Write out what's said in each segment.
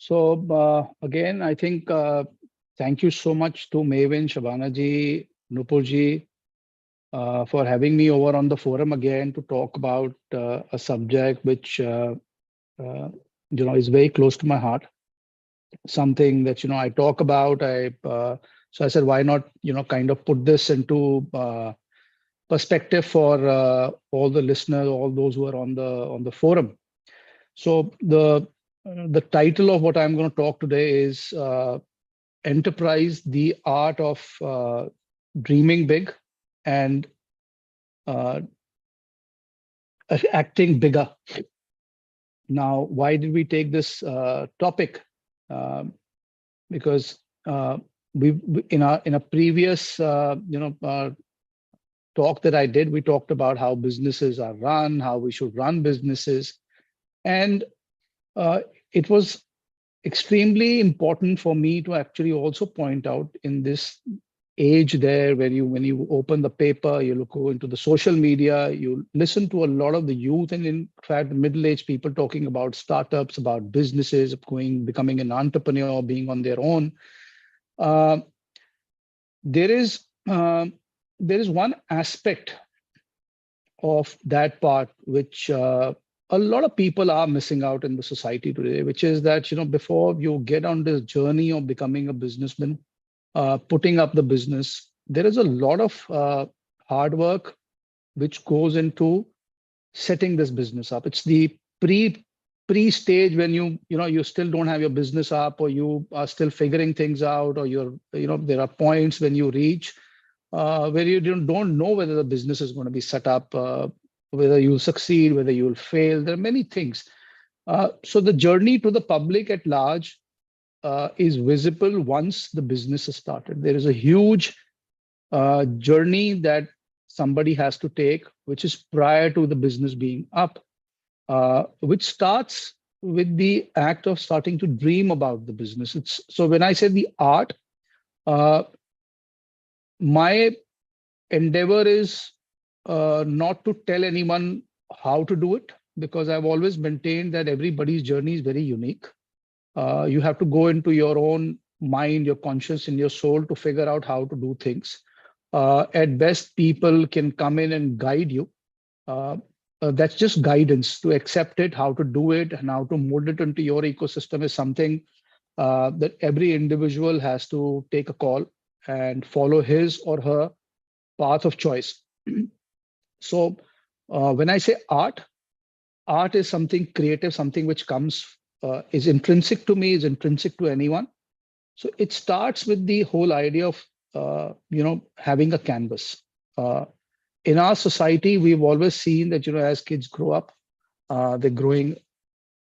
So again, I think thank you so much to Mavin, Shabana ji, Nupur ji, for having me over on the forum again to talk about a subject which uh, is very close to my heart. Something that I talk about. So I said, why not kind of put this into perspective for all the listeners, all those who are on the forum. So the title of what I'm going to talk today is Enterprise: The Art of Dreaming Big and uh, Acting Bigger. Now, why did we take this topic? Um, because in a previous talk that I did, we talked about how businesses are run, how we should run businesses, and uh, it was extremely important for me to actually also point out in this age there when you open the paper, go into the social media, you listen to a lot of the youth and in fact middle-aged people talking about startups, about businesses, becoming an entrepreneur, being on their own. uh, there is um there is one aspect of that part which a lot of people are missing out in the society today, which is that before you get on this journey of becoming a businessman, putting up the business, there is a lot of hard work which goes into setting this business up. It's the pre stage when you still don't have your business up, or you are still figuring things out, or there are points when you reach where you don't know whether the business is going to be set up, whether you'll succeed, whether you'll fail. There are many things. So the journey to the public at large is visible once the business is started. There is a huge journey that somebody has to take, which is prior to the business being up, which starts with the act of starting to dream about the business. So when I say the art, uh, my endeavor is not to tell anyone how to do it, because I've always maintained that everybody's journey is very unique. You have to go into your own mind, your conscience, and your soul to figure out how to do things. At best, people can come in and guide you. Uh, that's just guidance. To accept it, how to do it, and how to mold it into your ecosystem is something that every individual has to take a call and follow his or her path of choice. So when I say art, art is something creative, something which comes, is intrinsic to me, is intrinsic to anyone. So it starts with the whole idea of, having a canvas. In our society, we've always seen that, as kids grow up, they're growing.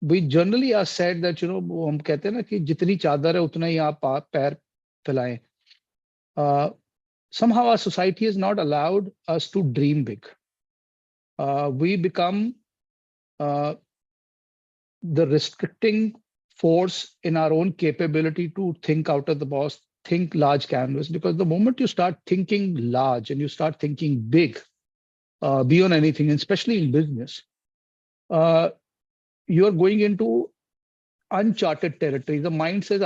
We generally are said that, वो हम कहते हैं ना कि जितनी चादर है उतना ही आप पैर फैलाएं. Somehow our society has not allowed us to dream big. We become uh, the restricting force in our own capability to think out of the box, think large canvas. Because the moment you start thinking large and you start thinking big, beyond anything, and especially in business, uh, you're going into uncharted territory. The mind says,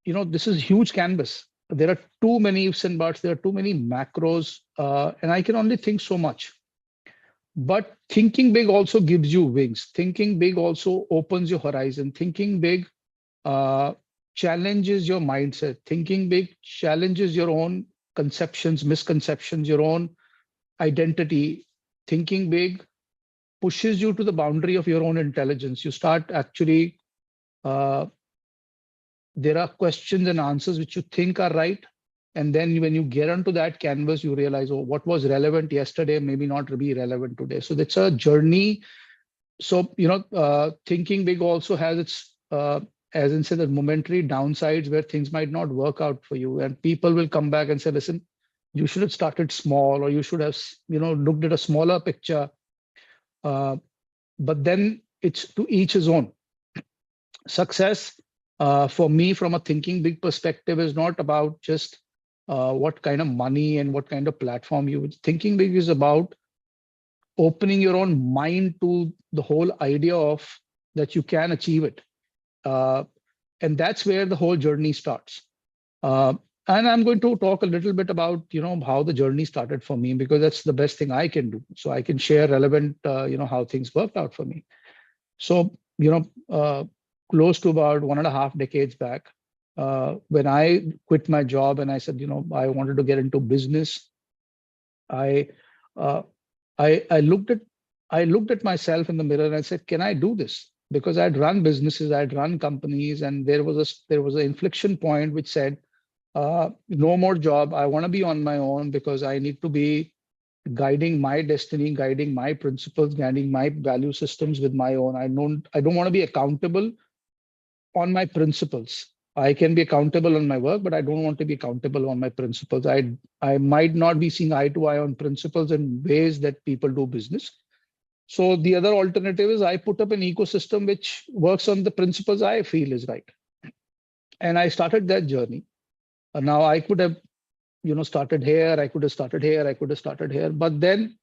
this is huge canvas. There are too many ifs and buts. There are too many macros, and I can only think so much. But thinking big also gives you wings. Thinking big also opens your horizon. Thinking big challenges your mindset. Thinking big challenges your own conceptions, misconceptions, your own identity. Thinking big pushes you to the boundary of your own intelligence. You start actually, there are questions and answers which you think are right. And then when you get onto that canvas, you realize, oh, what was relevant yesterday, maybe not be relevant today. So that's a journey. So, thinking big also has its, as in say, the momentary downsides where things might not work out for you. And people will come back and say, listen, you should have started small, or you should have, looked at a smaller picture. But then it's to each his own. Success, for me, from a thinking big perspective, is not about just what kind of money and what kind of platform you. Thinking big is about opening your own mind to the whole idea of that you can achieve it. And that's where the whole journey starts. Uh, and I'm going to talk a little bit about, how the journey started for me, because that's the best thing I can do. So I can share relevant, how things worked out for me. So, close to about 1.5 decades back, when I quit my job and I said, I wanted to get into business, I, uh, I looked at myself in the mirror and I said, can I do this? Because I'd run businesses, I'd run companies, and there was an inflection point which said, no more job. I want to be on my own because I need to be guiding my destiny, guiding my principles, guiding my value systems with my own. I don't want to be accountable on my principles. I can be accountable on my work, but I don't want to be accountable on my principles. I might not be seeing eye to eye on principles and ways that people do business. So the other alternative is I put up an ecosystem which works on the principles I feel is right. And I started that journey. Now I could have, started here, I could have started here, I could have started here. But then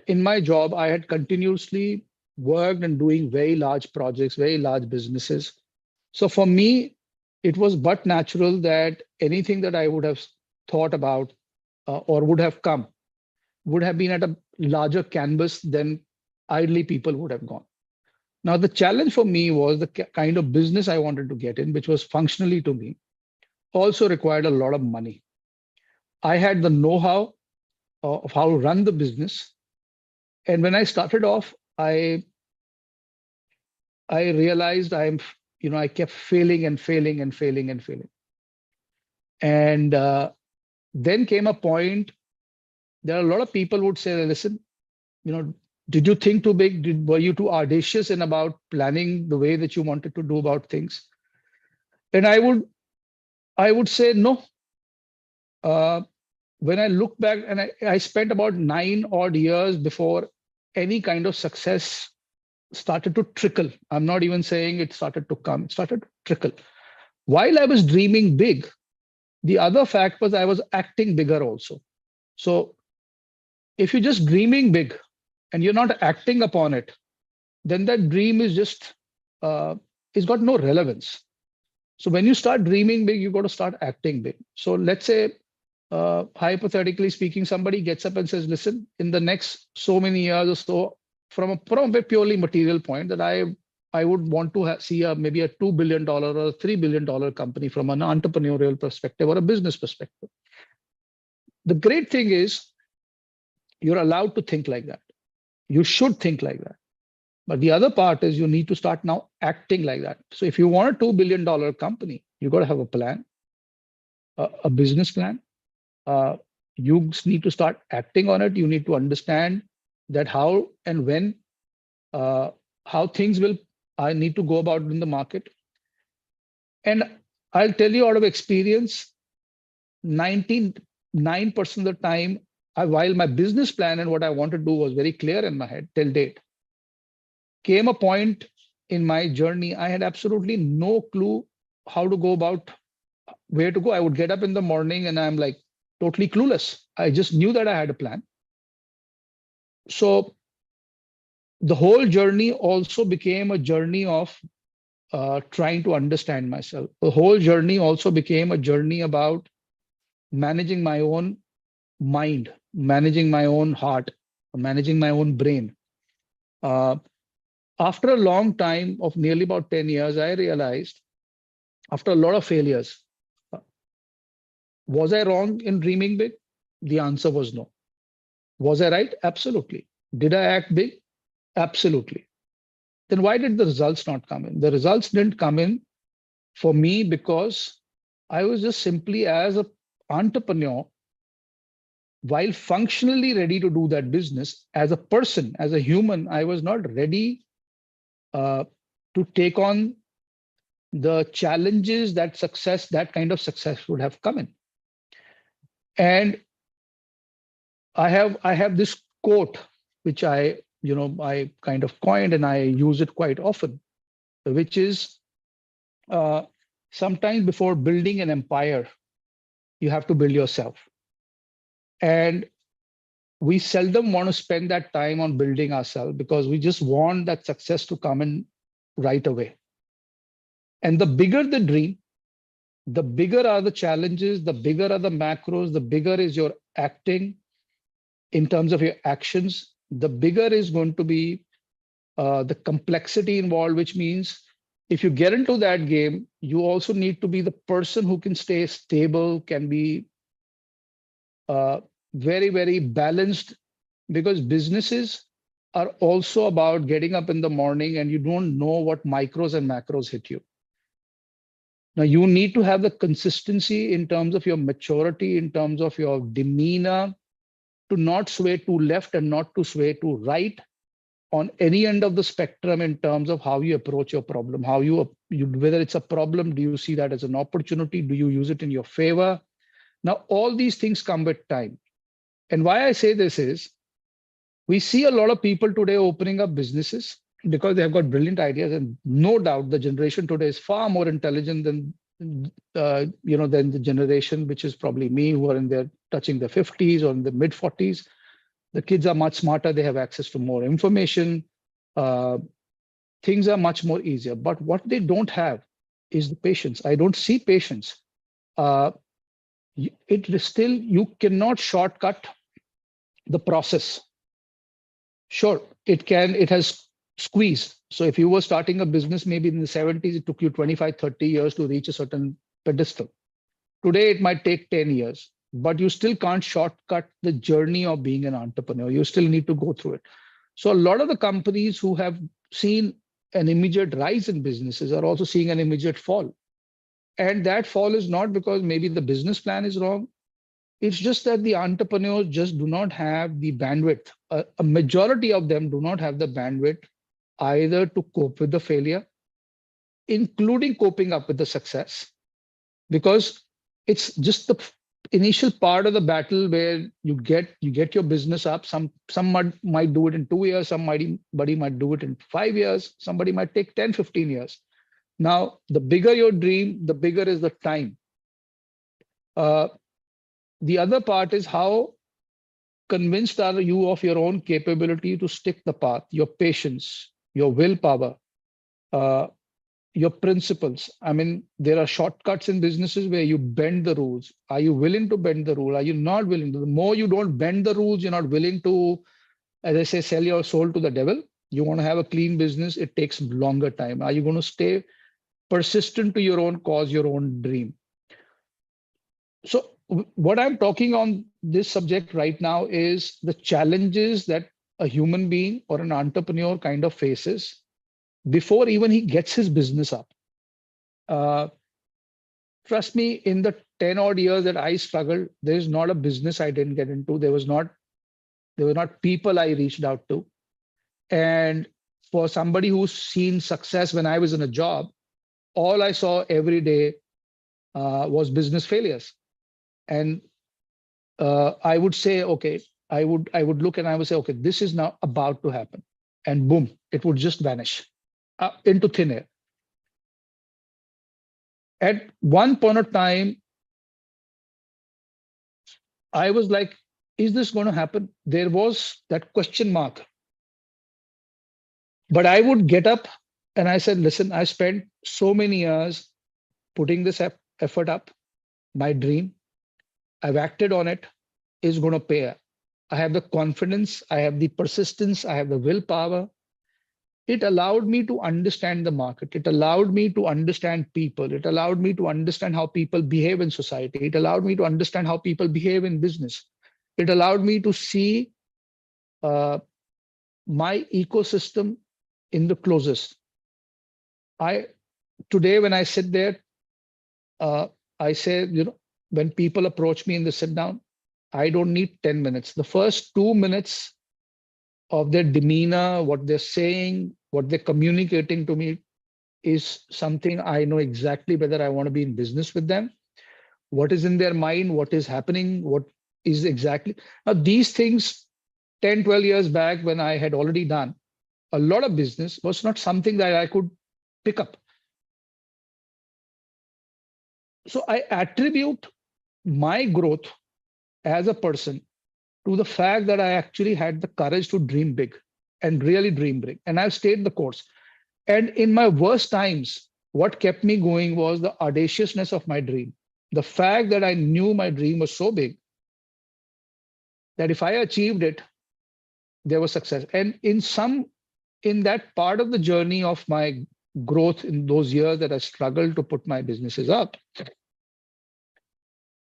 in my job, I had continuously worked and doing very large projects, very large businesses. So for me, it was but natural that anything that I would have thought about or would have come would have been at a larger canvas than idly people would have gone. Now, the challenge for me was the kind of business I wanted to get in, which was functionally to me, also required a lot of money. I had the know-how of how to run the business. And when I started off, I realized I kept failing and failing and failing and failing. And then came a point, there are a lot of people would say, listen, did you think too big? Were you too audacious in about planning the way that you wanted to do about things? And I would say no. When I look back, and I spent about 9 odd years before any kind of success started to trickle. I'm not even saying it started to come, it started to trickle. While I was dreaming big, the other fact was I was acting bigger also. So if you're just dreaming big and you're not acting upon it, then that dream is just, it's got no relevance. So when you start dreaming big, you got to start acting big. So let's say, hypothetically speaking, somebody gets up and says, listen, in the next so many years or so, from a purely material point, that I would want to see maybe a $2 billion or a $3 billion company from an entrepreneurial perspective or a business perspective. The great thing is you're allowed to think like that. You should think like that. But the other part is you need to start now acting like that. So if you want a $2 billion company, you got to have a plan, a business plan. You need to start acting on it. You need to understand that how and when, how things will, I need to go about in the market. And I'll tell you out of experience, 99% of the time, while my business plan and what I want to do was very clear in my head till date, came a point in my journey, I had absolutely no clue how to go about, where to go. I would get up in the morning and I'm like totally clueless. I just knew that I had a plan. So the whole journey also became a journey of trying to understand myself. The whole journey also became a journey about managing my own mind, managing my own heart, managing my own brain. After a long time of nearly about 10 years, I realized, after a lot of failures, was I wrong in dreaming big? The answer was no. Was I right? Absolutely. Did I act big? Absolutely. Then why did the results not come in? The results didn't come in for me because I was just simply, as an entrepreneur, while functionally ready to do that business, as a person, as a human, I was not ready to take on the challenges that kind of success would have come in. And I have this quote which I kind of coined and I use it quite often, which is, sometimes before building an empire, you have to build yourself. And we seldom want to spend that time on building ourselves because we just want that success to come in right away. And the bigger the dream, the bigger are the challenges, the bigger are the macros, the bigger is your acting in terms of your actions, the bigger is going to be the complexity involved, which means if you get into that game, you also need to be the person who can stay stable, can be uh, very, very balanced, because businesses are also about getting up in the morning and you don't know what micros and macros hit you. Now, you need to have the consistency in terms of your maturity, in terms of your demeanor, to not sway to left and not to sway to right on any end of the spectrum in terms of how you approach your problem, how you whether it's a problem, do you see that as an opportunity? Do you use it in your favor? Now, all these things come with time. And why I say this is we see a lot of people today opening up businesses because they have got brilliant ideas, and no doubt the generation today is far more intelligent than than the generation which is probably me, who are in their touching the 50s or in the mid 40s. The kids are much smarter. They have access to more information. Uh, Things are much more easier. But what they don't have is the patience. I don't see patience. Uh, it is still, you cannot shortcut the process. Sure, it has squeeze. So if you were starting a business maybe in the 70s, it took you 25, 30 years to reach a certain pedestal. Today, it might take 10 years, but you still can't shortcut the journey of being an entrepreneur. You still need to go through it. So a lot of the companies who have seen an immediate rise in businesses are also seeing an immediate fall. And that fall is not because maybe the business plan is wrong. It's just that the entrepreneurs just do not have the bandwidth. A majority of them do not have the bandwidth either to cope with the failure, including coping up with the success, because it's just the initial part of the battle where you get your business up. Some might do it in 2 years, somebody might do it in 5 years, somebody might take 10, 15 years. Now, the bigger your dream, the bigger is the time. The other part is how convinced are you of your own capability to stick the path, your patience, your willpower, your principles. I mean, there are shortcuts in businesses where you bend the rules. Are you willing to bend the rule? Are you not willing to? The more you don't bend the rules, you're not willing to, as I say, sell your soul to the devil. You want to have a clean business, it takes longer time. Are you going to stay persistent to your own cause, your own dream? So what I'm talking on this subject right now is the challenges that a human being or an entrepreneur kind of faces before even he gets his business up. Uh, Trust me, in the 10 odd years that I struggled, there is not a business I didn't get into. There were not people I reached out to. And for somebody who's seen success when I was in a job, all I saw every day was business failures. And I would say, okay, I would look and I would say, okay, this is now about to happen. And boom, it would just vanish into thin air. At one point of time, I was like, is this going to happen? There was that question mark. But I would get up and I said, listen, I spent so many years putting this effort up, my dream. I've acted on it, is going to pay. I have the confidence, I have the persistence, I have the willpower. It allowed me to understand the market. It allowed me to understand people. It allowed me to understand how people behave in society. It allowed me to understand how people behave in business. It allowed me to see my ecosystem in the closest. Today, when I sit there, I say, when people approach me in the sit down, I don't need 10 minutes. The first 2 minutes of their demeanor, what they're saying, what they're communicating to me is something I know exactly whether I want to be in business with them, what is in their mind, what is happening, what is exactly. Now, these things 10, 12 years back when I had already done a lot of business was not something that I could pick up. So I attribute my growth as a person to the fact that I actually had the courage to dream big and really dream big. And I've stayed the course. And in my worst times, What kept me going was the audaciousness of my dream. The fact that I knew my dream was so big that if I achieved it, there was success. And in that part of the journey of my growth in those years that I struggled to put my businesses up,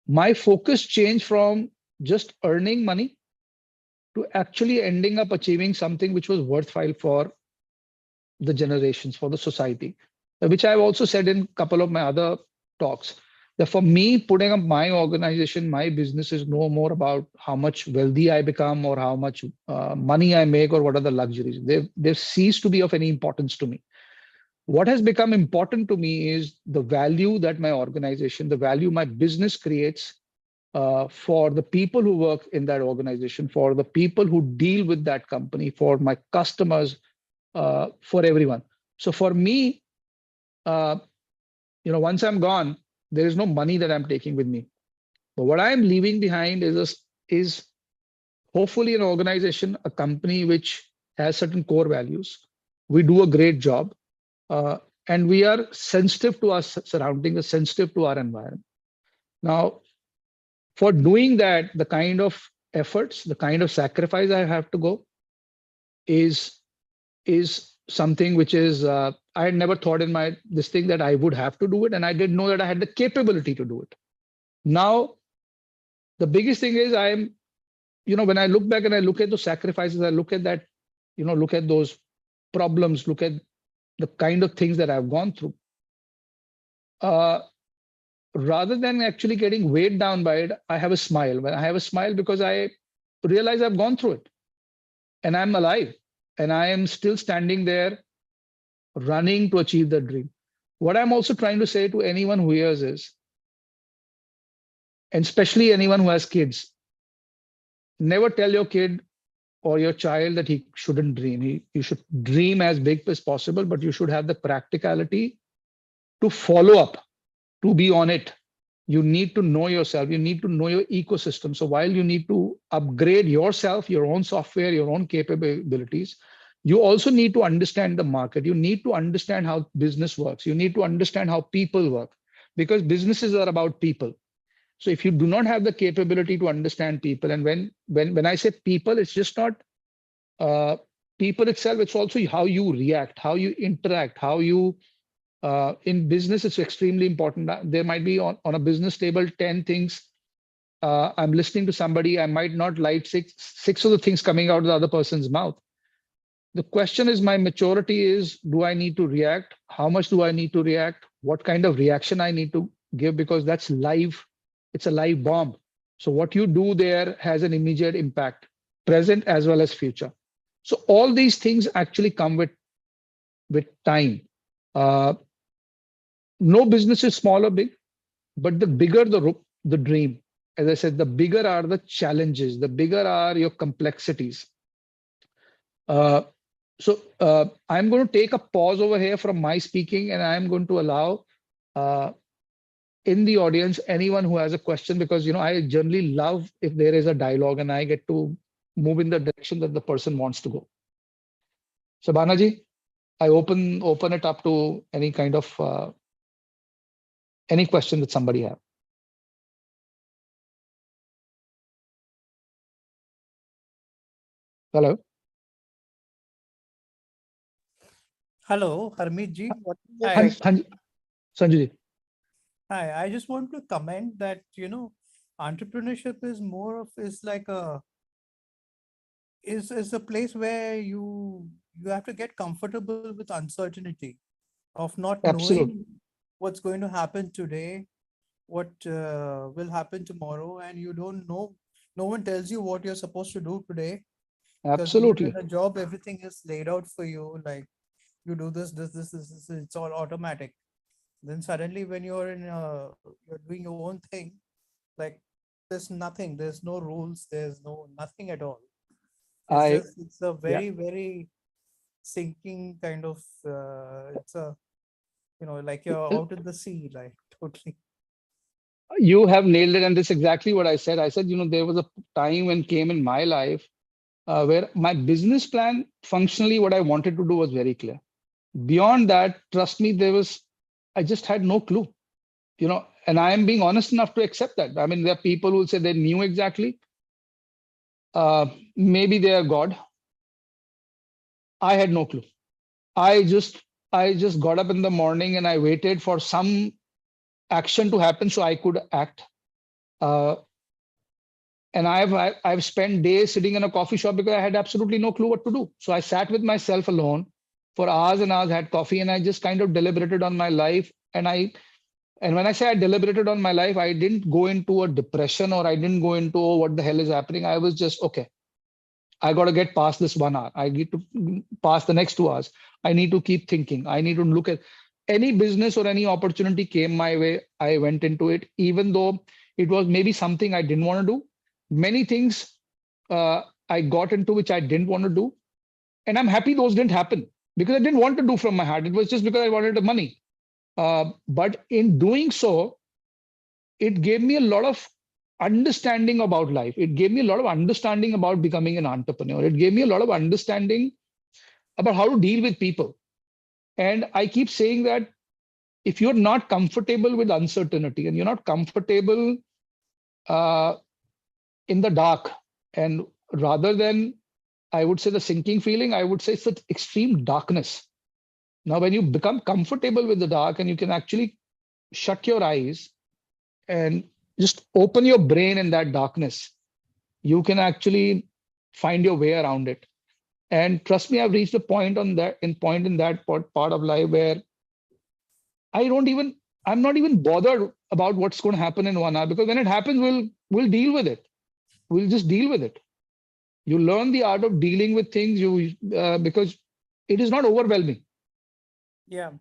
my focus changed from just earning money to actually ending up achieving something which was worthwhile for the generations, for the society, which I've also said in a couple of my other talks. That for me, putting up my organization, my business is no more about how much wealthy I become or how much money I make or what are the luxuries. They've ceased to be of any importance to me. What has become important to me is the value that my organization, the value my business creates for the people who work in that organization, for the people who deal with that company, for my customers, for everyone. So for me, uh, once I'm gone, there is no money that I'm taking with me. But what I'm leaving behind is hopefully an organization, a company which has certain core values. We do a great job, uh, and we are sensitive to our surroundings, sensitive to our environment. Now, for doing that, the kind of efforts, the kind of sacrifice I have to go is something which is I had never thought in my this thing that I would have to do it, and I didn't know that I had the capability to do it. Now, the biggest thing is when I look back and I look at those sacrifices, I look at that, look at those problems, look at the kind of things that I've gone through. Uh, Rather than actually getting weighed down by it, I have a smile. When I have a smile because I realize I've gone through it and I'm alive and I am still standing there running to achieve the dream. What I'm also trying to say to anyone who hears is, and especially anyone who has kids, never tell your kid or your child that he shouldn't dream. You should dream as big as possible, but you should have the practicality to follow up, to be on it. You need to know yourself. You need to know your ecosystem. So while you need to upgrade yourself, your own software, your own capabilities, you also need to understand the market. You need to understand how business works. You need to understand how people work, because businesses are about people. So if you do not have the capability to understand people, and when I say people, it's just not uh, people itself. It's also how you react, how you interact, how you in business. It's extremely important. There might be on a business table 10 things. I'm listening to somebody. I might not like six of the things coming out of the other person's mouth. The question is, my maturity is, do I need to react? How much do I need to react? What kind of reaction I need to give? Because that's live. It's a live bomb. So what you do there has an immediate impact, present as well as future. So all these things actually come with time. Uh, no business is small or big, but the bigger the dream, as I said, the bigger are the challenges, the bigger are your complexities. So I'm going to take a pause over here from my speaking, and I'm going to allow uh, in the audience anyone who has a question, because I generally love if there is a dialogue and I get to move in the direction that the person wants to go. So Banaji, I open it up to any kind of any question that somebody have. Hello. Hello, Harmit ji. What is your Hi. question? Sanju ji. Hi. I just want to comment that, entrepreneurship is more of is like is a place where you have to get comfortable with uncertainty of not Absolutely. knowing what's going to happen today, what will happen tomorrow, and you don't know. No one tells you what you're supposed to do today, because when you're in Absolutely. a job, everything is laid out for you. Like you do this, it's all automatic. Then suddenly when you're doing your own thing, like there's nothing, there's no rules, there's no nothing at all. I It's a Yeah. very sinking kind of it's a like you're out in the sea, like totally. You have nailed it, and this is exactly what I said. I said, there was a time when came in my life where my business plan, functionally, what I wanted to do was very clear. Beyond that, trust me, there was. I just had no clue, and I am being honest enough to accept that. I mean, there are people who say they knew exactly. Maybe they are God. I had no clue. I just I just got up in the morning and I waited for some action to happen so I could act. Uh, and I've spent days sitting in a coffee shop because I had absolutely no clue what to do. So I sat with myself alone for hours and hours, had coffee, and I just kind of deliberated on my life. And when I say I deliberated on my life, I didn't go into a depression or I didn't go into, oh, what the hell is happening. I was just okay. I got to get past this 1 hour. I need to pass the next 2 hours. I need to keep thinking. I need to look at any business or any opportunity came my way. I went into it, even though it was maybe something I didn't want to do. Many things I got into which I didn't want to do. And I'm happy those didn't happen because I didn't want to do from my heart. It was just because I wanted the money. But in doing so, it gave me a lot of understanding about life. It gave me a lot of understanding about becoming an entrepreneur. It gave me a lot of understanding about how to deal with people. And I keep saying that if you're not comfortable with uncertainty and you're not comfortable uh, in the dark, and rather than, I would say, the sinking feeling, I would say it's the extreme darkness. Now, when you become comfortable with the dark and you can actually shut your eyes and just open your brain in that darkness, you can actually find your way around it. And trust me, I've reached a point on that in that part of life where I don't even I'm not even bothered about what's going to happen in 1 hour, because when it happens, we'll deal with it. We'll just deal with it. You learn the art of dealing with things, because it is not overwhelming. Yeah.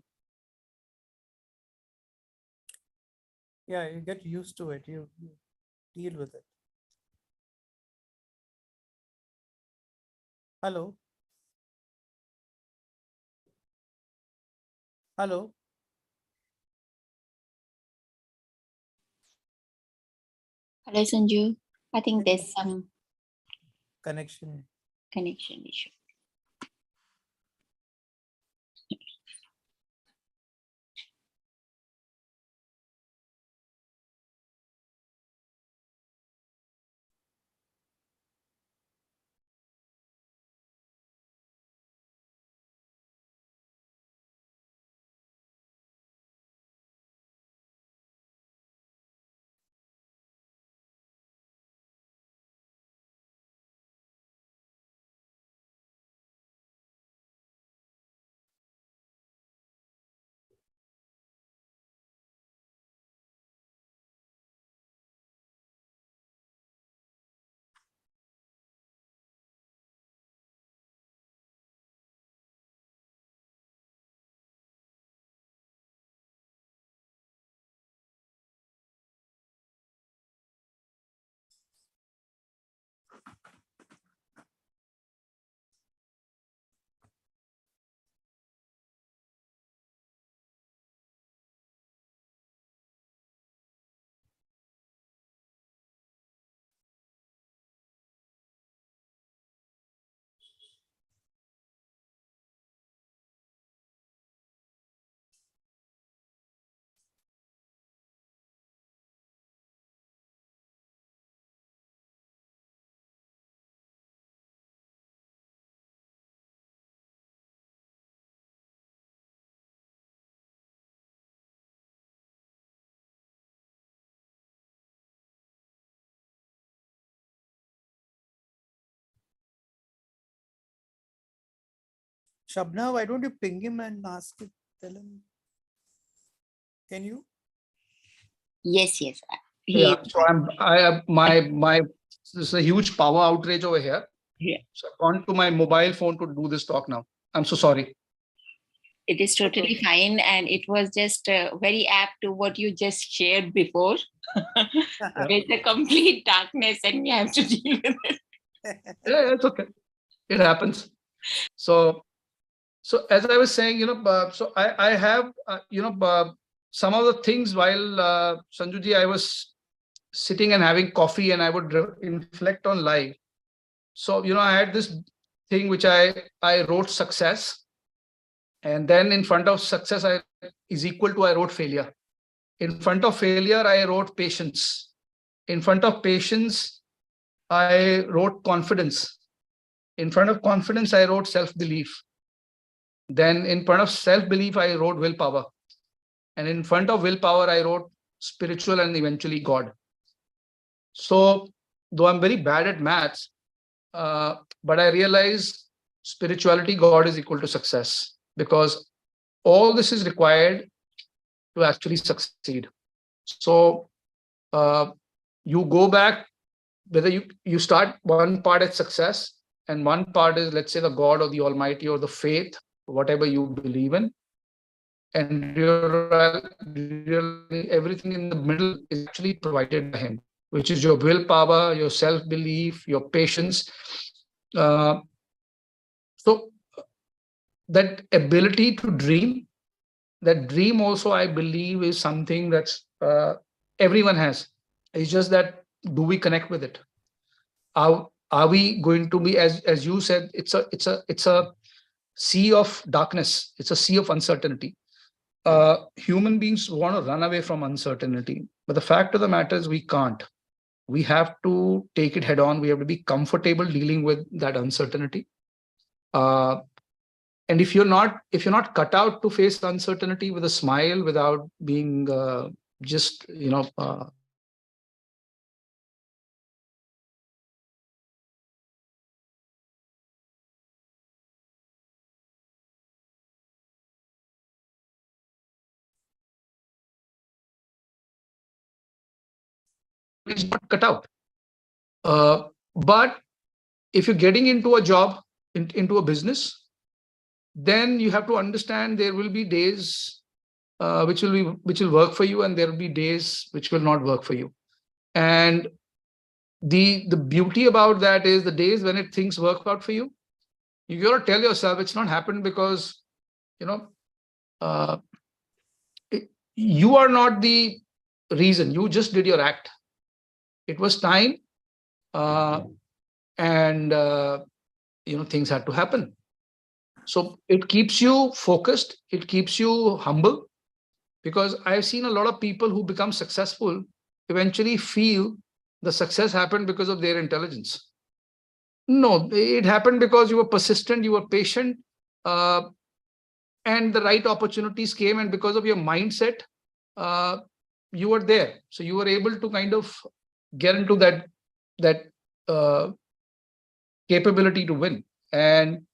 Yeah, you get used to it. You deal with it. Hello. Hello. Hello, Sanju. I think Any there's some connection? connection issue. Shabna, why don't you ping him and ask it? Tell him. Can you? Yes, yes. Yeah. He, So I have my there's a huge power outage over here. yeah, So I've gone to my mobile phone to do this talk now. I'm so sorry. it is totally fine. And it was just very apt to what you just shared before. There's a complete darkness and you have to deal with it. Yeah, it's okay. It happens. So as I was saying, so I have some of the things while Sanjuji, I was sitting and having coffee and I would reflect on life. So I had this thing which I wrote success, And then in front of success is equal to, I wrote failure. In front of failure, I wrote patience. In front of patience, I wrote confidence. In front of confidence, I wrote self-belief. Then in front of self-belief, I wrote willpower. And in front of willpower, I wrote spiritual and eventually God. So though I'm very bad at maths, but I realize spirituality, God is equal to success, because all this is required to actually succeed. So you go back, whether you start one part at success and one part is, let's say, the God or the Almighty or the faith, whatever you believe in, and everything in the middle is actually provided by Him, which is your willpower, your self-belief, your patience. So that ability to dream, that dream also, I believe, is something that's everyone has. It's just that, do we connect with it? Are we going to be, as you said, it's a sea of darkness. It's a sea of uncertainty. Human beings want to run away from uncertainty, but the fact of the matter is we can't. We have to take it head on. We have to be comfortable dealing with that uncertainty. And if you're not cut out to face uncertainty with a smile, without being just is not cut out. But if you're getting into a job, into a business, then you have to understand there will be days which will work for you, and there will be days which will not work for you. And the beauty about that is, the days when things work out for you, you got to tell yourself it's not happened because you are not the reason. You just did your act. It was time, and things had to happen. So it keeps you focused. It keeps you humble, because I've seen a lot of people who become successful eventually feel the success happened because of their intelligence. No, it happened because you were persistent, you were patient, and the right opportunities came, and because of your mindset, you were there. So you were able to kind of get into that capability to win. And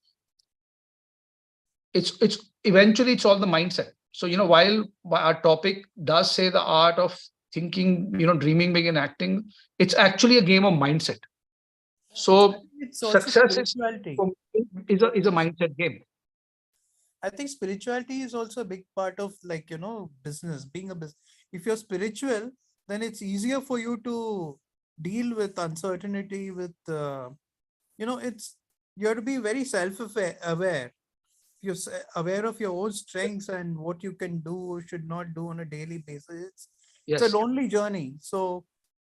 it's eventually it's all the mindset. So while our topic does say the art of thinking, dreaming big and acting, it's actually a game of mindset. So success is a mindset game. I think spirituality is also a big part of, business, being a business. If you're spiritual, then it's easier for you to deal with uncertainty, with it's, you have to be very self-aware. You're aware of your own strengths and what you can do or should not do on a daily basis. It's a lonely journey. So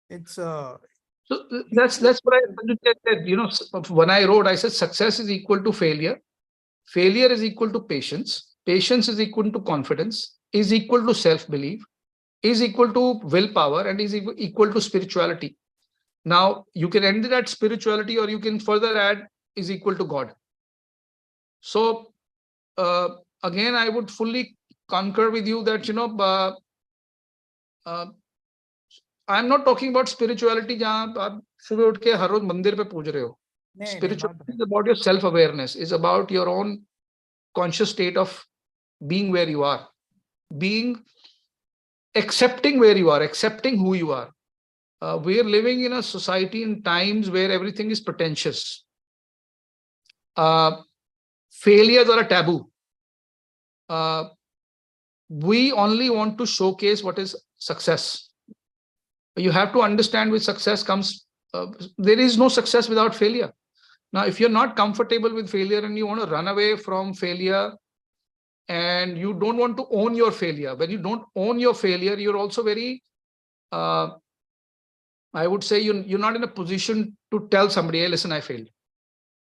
it's so that's what I said. When I wrote, I said success is equal to failure. Failure is equal to patience. Patience is equal to confidence, is equal to self-belief, is equal to willpower, and is equal to spirituality. Now, you can end it at spirituality, or you can further add is equal to God. So, again, I would fully concur with you that, I'm not talking about spirituality जहाँ आप सुबह उठ के हर रोज मंदिर पे पूज रहे हो. Spirituality is about your self-awareness, is about your own conscious state of being where you are, accepting where you are, accepting who you are. We're living in a society in times where everything is pretentious. Failures are a taboo. We only want to showcase what is success. You have to understand with success comes, there is no success without failure. Now, if you're not comfortable with failure and you want to run away from failure, and you don't want to own your failure, when you don't own your failure, you're also very, I would say you're not in a position to tell somebody, hey, listen, I failed.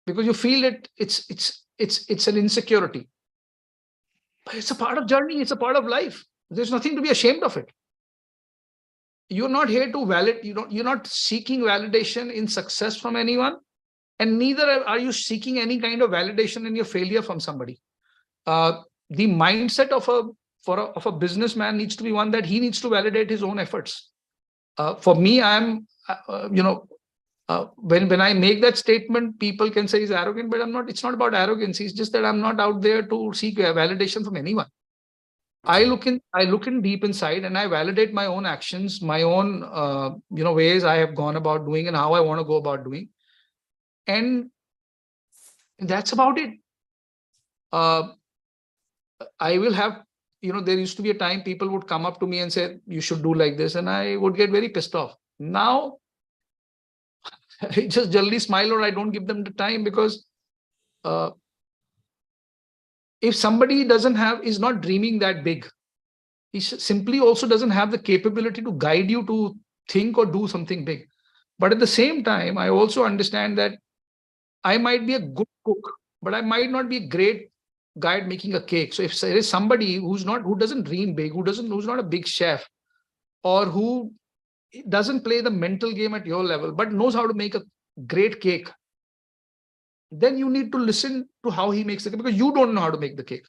Because you feel it's an insecurity. It's a part of journey. It's a part of life. There's nothing to be ashamed of it. You're not here to validate. You're not seeking validation in success from anyone, and neither are you seeking any kind of validation in your failure from somebody. The mindset of a businessman needs to be one that he needs to validate his own efforts. For me, I'm when I make that statement, people can say he's arrogant, but I'm not. It's not about arrogance. It's just that I'm not out there to seek validation from anyone. I look in deep inside, and I validate my own actions, my own ways I have gone about doing, and how I want to go about doing, and that's about it. I will have, there used to be a time people would come up to me and say, you should do like this, and I would get very pissed off. Now I just generally smile, or I don't give them the time, because if somebody is not dreaming that big, he simply also doesn't have the capability to guide you to think or do something big. But at the same time, I also understand that I might be a good cook, but I might not be a great guy at making a cake. So if there is somebody who doesn't dream big, who's not a big chef, or who doesn't play the mental game at your level, but knows how to make a great cake, then you need to listen to how he makes the cake, because you don't know how to make the cake.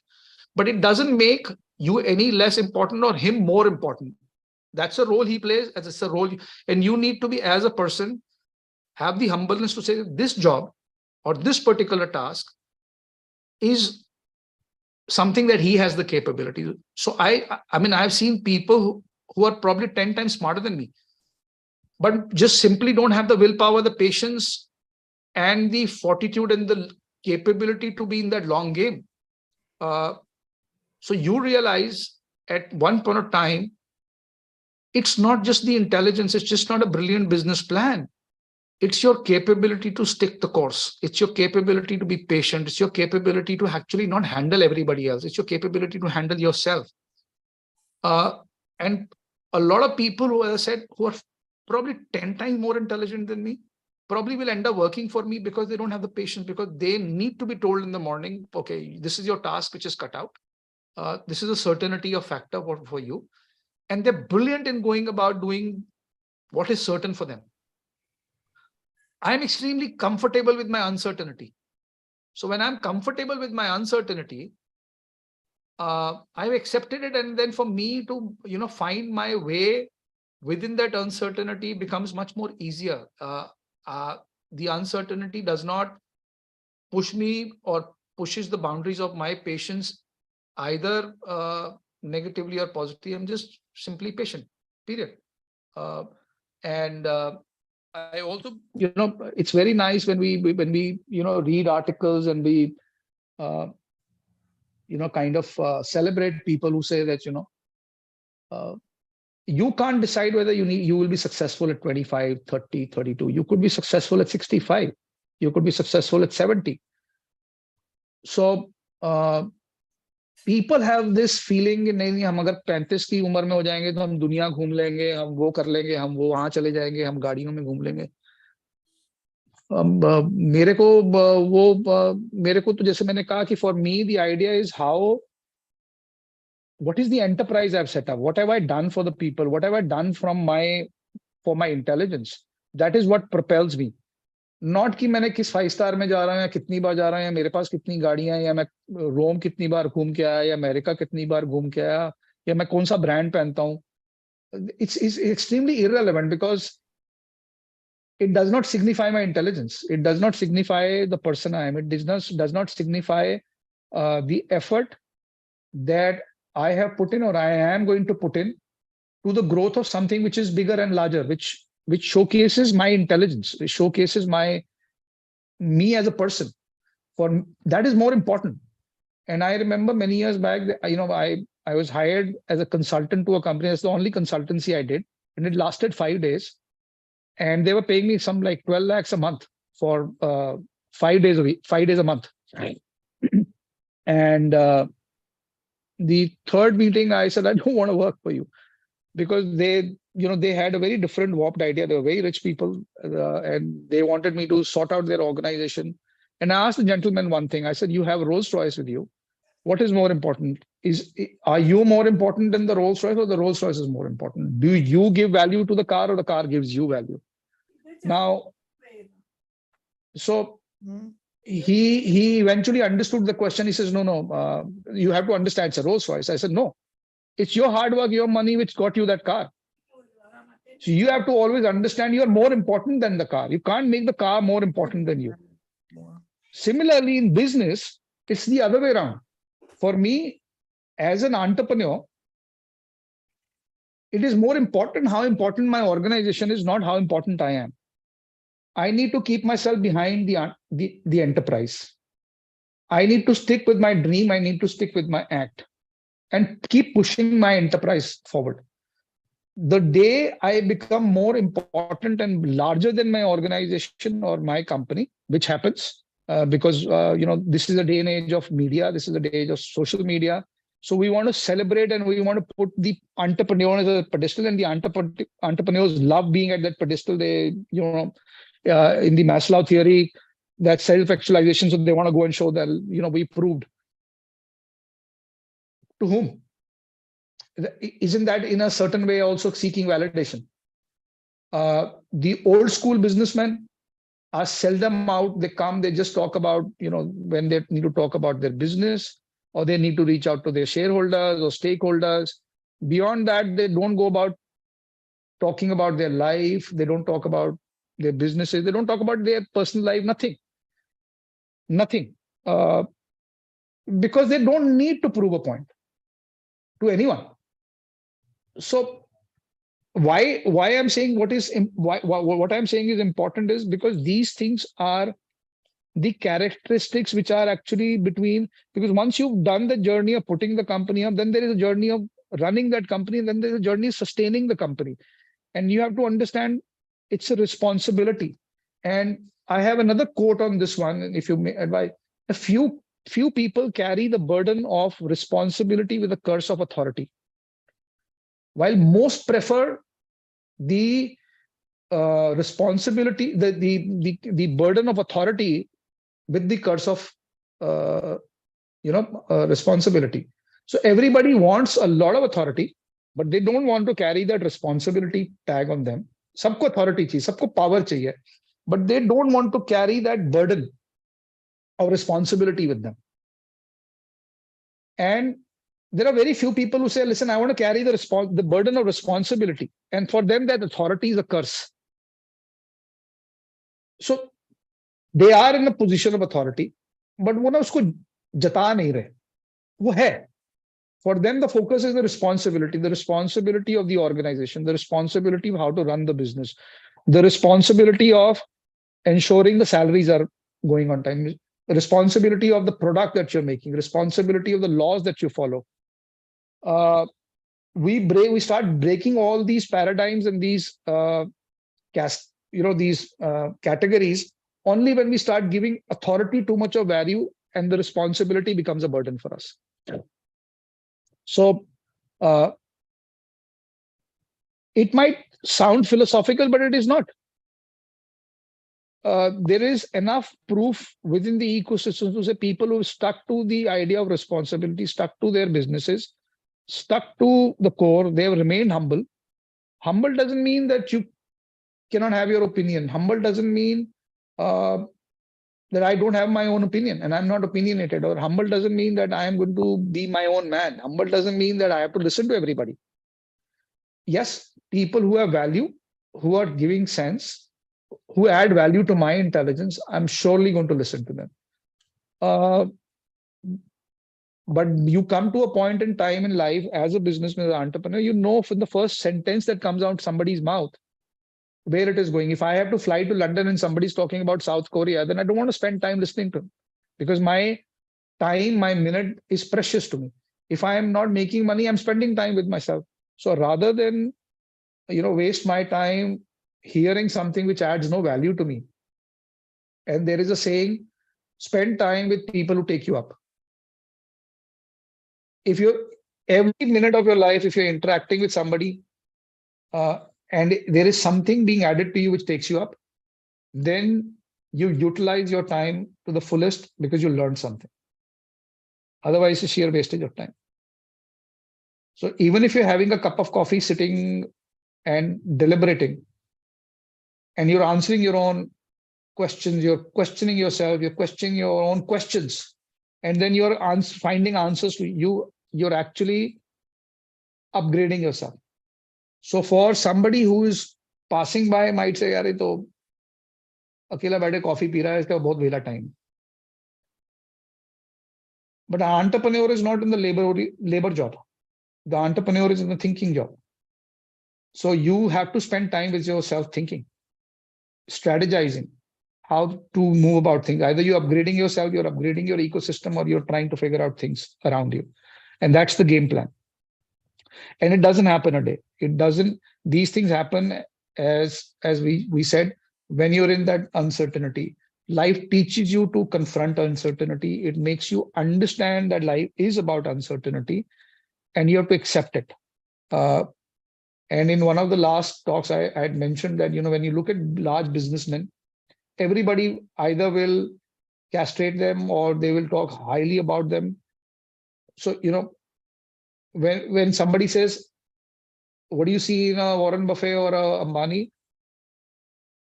But it doesn't make you any less important or him more important. That's a role he plays, as it's a role, and you need to be, as a person, have the humbleness to say this job or this particular task is something that he has the capability. So I've seen people who are probably 10 times smarter than me, but just simply don't have the willpower, the patience, and the fortitude and the capability to be in that long game. So you realize at one point of time, it's not just the intelligence, it's just not a brilliant business plan. It's your capability to stick the course. It's your capability to be patient. It's your capability to actually not handle everybody else. It's your capability to handle yourself. And a lot of people who, as I said, who are probably 10 times more intelligent than me, probably will end up working for me because they don't have the patience, because they need to be told in the morning, okay, this is your task, which is cut out. This is a certainty of factor for you. And they're brilliant in going about doing what is certain for them. I'm extremely comfortable with my uncertainty. So when I'm comfortable with my uncertainty, I've accepted it. And then for me to, find my way within that uncertainty becomes much more easier. The uncertainty does not push me or pushes the boundaries of my patience, either negatively or positively. I'm just simply patient, period. And I also, it's very nice when we read articles, and we, kind of celebrate people who say that, you can't decide whether you will be successful at 25, 30, 32. You could be successful at 65. You could be successful at 70. So people have this feeling कि नहीं हम अगर 35 की उम्र में हो जाएंगे तो हम दुनिया घूम लेंगे, हम वो कर लेंगे, हम वो वहां चले जाएंगे, हम गाड़ियों में घूम लेंगे. मेरे को तो जैसे मैंने कहा कि for me the idea is how, what is the enterprise I've set up? What have I done for the people? What have I done for my intelligence? That is what propels me. Not कि मैंने किस 5 star में जा रहा हूं, या कितनी बार जा रहा हूं, या मेरे पास कितनी गाड़ियां हैं, या मैं रोम कितनी बार घूम के आया, या अमेरिका कितनी बार घूम के आया, या मैं कौन सा ब्रांड पहनता हूं. It's extremely irrelevant, because it does not signify my intelligence. It does not signify the person I am. It does not signify the effort that I have put in, or I am going to put in, to the growth of something which is bigger and larger, which showcases my intelligence, which showcases me as a person. For that is more important. And I remember many years back, I was hired as a consultant to a company. That's the only consultancy I did, and it lasted 5 days. And they were paying me some like 12 lakhs a month for 5 days a week, 5 days a month. And the third meeting, I said, I don't want to work for you, because they had a very different warped idea. They were very rich people, and they wanted me to sort out their organization. And I asked the gentleman one thing. I said, you have Rolls Royce with you. What is more important? Are you more important than the Rolls Royce, or the Rolls Royce is more important? Do you give value to the car, or the car gives you value? Now, so he eventually understood the question. He says, no, you have to understand it's a Rolls Royce. I said, no, it's your hard work, your money which got you that car. So you have to always understand you are more important than the car. You can't make the car more important than you. Similarly, in business, it's the other way around. For me, as an entrepreneur, it is more important how important my organization is, not how important I am. I need to keep myself behind the enterprise. I need to stick with my dream. I need to stick with my act and keep pushing my enterprise forward. The day I become more important and larger than my organization or my company, which happens because this is a day and age of media. This is a day age of social media. So we want to celebrate and we want to put the entrepreneurs as a pedestal, and the entrepreneurs love being at that pedestal. They, in the Maslow theory, that self-actualization. So they want to go and show that, we proved. To whom? Isn't that in a certain way also seeking validation? The old school businessmen are seldom out. They come, they just talk about, when they need to talk about their business, or they need to reach out to their shareholders or stakeholders. Beyond that, they don't go about talking about their life. They don't talk about their businesses. They don't talk about their personal life, nothing. Because they don't need to prove a point to anyone. So why I'm saying what I'm saying is important is because these things are the characteristics which are actually because once you've done the journey of putting the company up, then there is a journey of running that company, and then there's a journey of sustaining the company. And you have to understand it's a responsibility. And I have another quote on this one, if you may advise. A few people carry the burden of responsibility with the curse of authority, while most prefer the responsibility, the burden of authority with the curse of responsibility. So everybody wants a lot of authority, but they don't want to carry that responsibility tag on them. Sabko authority chahiye, sabko power chahiye, but they don't want to carry that burden of responsibility with them. And there are very few people who say, listen, I want to carry the burden of responsibility. And for them, that authority is a curse. So they are in a position of authority, but वो ना उसको जता नहीं रहे. वो है. For them, the focus is the responsibility of the organization, the responsibility of how to run the business, the responsibility of ensuring the salaries are going on time, the responsibility of the product that you're making, responsibility of the laws that you follow. We start breaking all these paradigms and these categories only when we start giving authority too much of value, and the responsibility becomes a burden for us. So it might sound philosophical, but it is not. There is enough proof within the ecosystem to say people who stuck to the idea of responsibility, stuck to their businesses, stuck to the core, they have remained humble. Humble doesn't mean that you cannot have your opinion. Humble doesn't mean that I don't have my own opinion and I'm not opinionated. Or humble doesn't mean that I am going to be my own man. Humble doesn't mean that I have to listen to everybody. Yes, people who have value, who are giving sense, who add value to my intelligence, I'm surely going to listen to them. But you come to a point in time in life as a businessman, as an entrepreneur, from the first sentence that comes out somebody's mouth, where it is going. If I have to fly to London and somebody's talking about South Korea, then I don't want to spend time listening to him, because my time, my minute is precious to me. If I am not making money, I'm spending time with myself. So rather than, waste my time hearing something which adds no value to me. And there is a saying, spend time with people who take you up. If every minute of your life, if you're interacting with somebody, and there is something being added to you which takes you up, then you utilize your time to the fullest because you learned something. Otherwise, it's sheer wastage of time. So even if you're having a cup of coffee, sitting and deliberating, and you're answering your own questions, you're questioning yourself, you're questioning your own questions, and then you're finding answers to you, you're actually upgrading yourself. So for somebody who is passing by might say, "Yaar, ye to अकेला बैठे coffee P रहा है, इसका बहुत वेला time." But an entrepreneur is not in the labor job. The entrepreneur is in the thinking job. So you have to spend time with yourself thinking, strategizing how to move about things. Either you're upgrading yourself, you're upgrading your ecosystem, or you're trying to figure out things around you. And that's the game plan. And it doesn't happen a day. It doesn't, these things happen as we said, when you're in that uncertainty. Life teaches you to confront uncertainty. It makes you understand that life is about uncertainty and you have to accept it. And in one of the last talks, I had mentioned that, when you look at large businessmen, everybody either will castrate them or they will talk highly about them. So, when somebody says, "What do you see in a Warren Buffett or a Ambani?"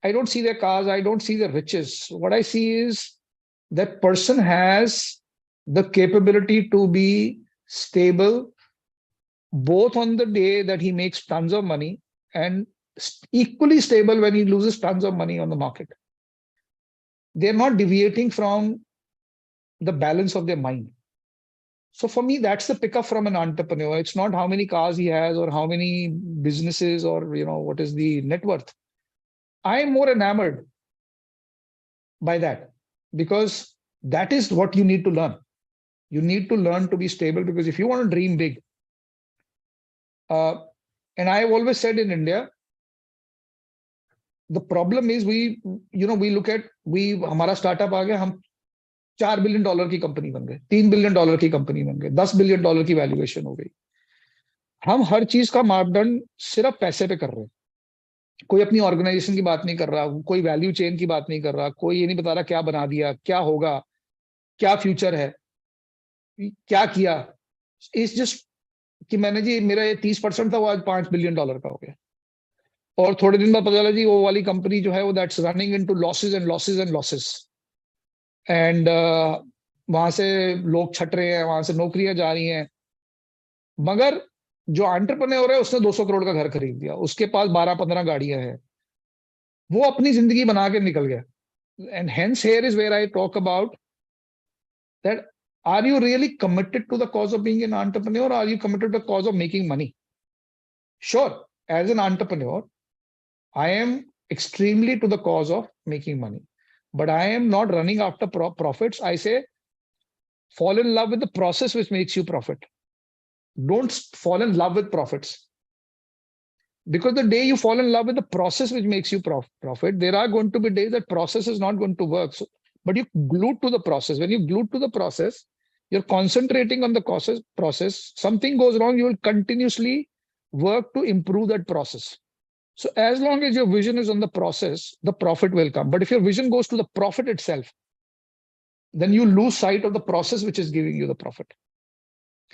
I don't see their cars. I don't see their riches. What I see is that person has the capability to be stable, both on the day that he makes tons of money and equally stable when he loses tons of money on the market. They're not deviating from the balance of their mind. So for me, that's the pickup from an entrepreneur. It's not how many cars he has or how many businesses or, what is the net worth. I'm more enamored by that because that is what you need to learn. You need to learn to be stable because if you want to dream big, and I've always said in India, the problem is we look at, हमारा startup आ गया, हम $4 billion की company बन गए, $3 billion की company बन गए, $10 billion की वैल्यूएशन हो गई. हम हर चीज का मापदंड सिर्फ पैसे पे कर रहे हैं. कोई अपनी ऑर्गेनाइजेशन की बात नहीं कर रहा, कोई वैल्यू चेन की बात नहीं कर रहा, कोई ये नहीं बता रहा क्या बना दिया, क्या होगा, क्या फ्यूचर है, क्या किया. इट्स जस्ट कि मैंने जी मेरा ये 30% था, वो आज $5 billion का हो गया. और थोड़े दिन बाद पता चला जी वो वाली कंपनी जो है वो that's running into losses and losses and losses. And वहां से लोग छट रहे हैं, वहां से नौकरियां जा रही हैं. मगर जो एंटरप्रेन्योर है उसने 200 करोड़ का घर खरीद दिया, उसके पास 12-15 गाड़ियां हैं, वो अपनी जिंदगी बना के निकल गया. And hence here is where I talk about that, are you really committed to the cause of being an entrepreneur, or are you committed to the cause of making money? Sure, as an entrepreneur I am extremely to the cause of making money, but I am not running after profits. I say fall in love with the process which makes you profit. Don't fall in love with profits, because the day you fall in love with the process which makes you profit, there are going to be days that process is not going to work. So, but you glued to the process. When you glued to the process, you're concentrating on the process. Something goes wrong, you will continuously work to improve that process. So as long as your vision is on the process, the profit will come. But if your vision goes to the profit itself, then you lose sight of the process which is giving you the profit.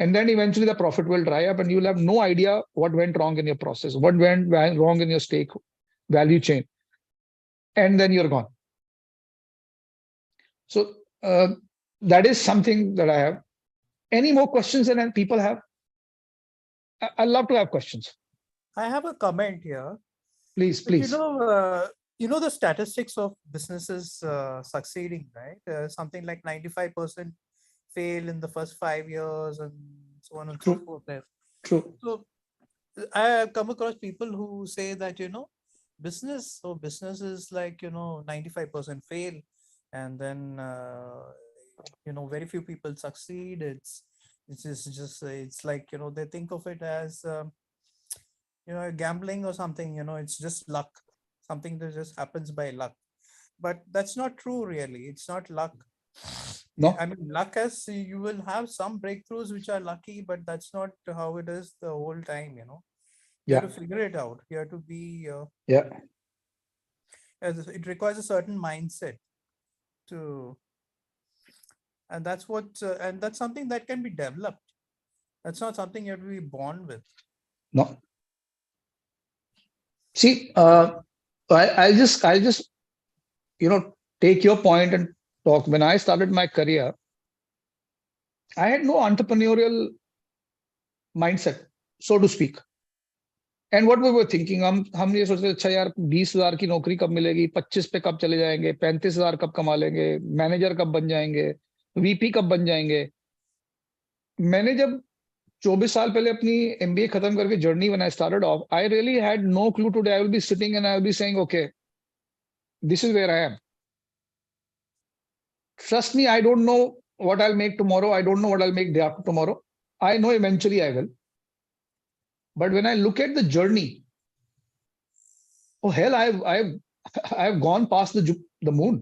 And then eventually the profit will dry up and you'll have no idea what went wrong in your process, what went wrong in your stake value chain. And then you're gone. So that is something that I have. Any more questions that people have? I love to have questions. I have a comment here. Please, But please. the statistics of businesses succeeding, right? Something like 95% fail in the first 5 years and so on and so forth. True. So I have come across people who say that, business is like, 95% fail. And then, very few people succeed. It's like, they think of it as, gambling or something, it's just luck, something that just happens by luck. But that's not true, really. It's not luck. No. I mean, luck as you will have some breakthroughs which are lucky, but that's not how it is the whole time, You have to figure it out. You have to be, it requires a certain mindset to And that's something that can be developed. That's not something you have to be born with. No. See, I'll just, take your point and talk. When I started my career, I had no entrepreneurial mindset, so to speak. And what we were thinking, हम ये सोचते अच्छा यार 20,000 की नौकरी कब मिलेगी, 25 पे कब चले जाएंगे, 35,000 कब कमा लेंगे, मैनेजर कब बन जाएंगे, वीपी कब बन जाएंगे. मैंने जब 24 साल पहले अपनी एमबीए खत्म करके journey when I started off, I really had no clue today. I will be sitting and I will be saying okay, this is where I am. Trust me, I don't know what I'll make tomorrow. I don't know what I'll make day after tomorrow. I know eventually I will. But when I look at the journey, oh hell, I've gone past the moon,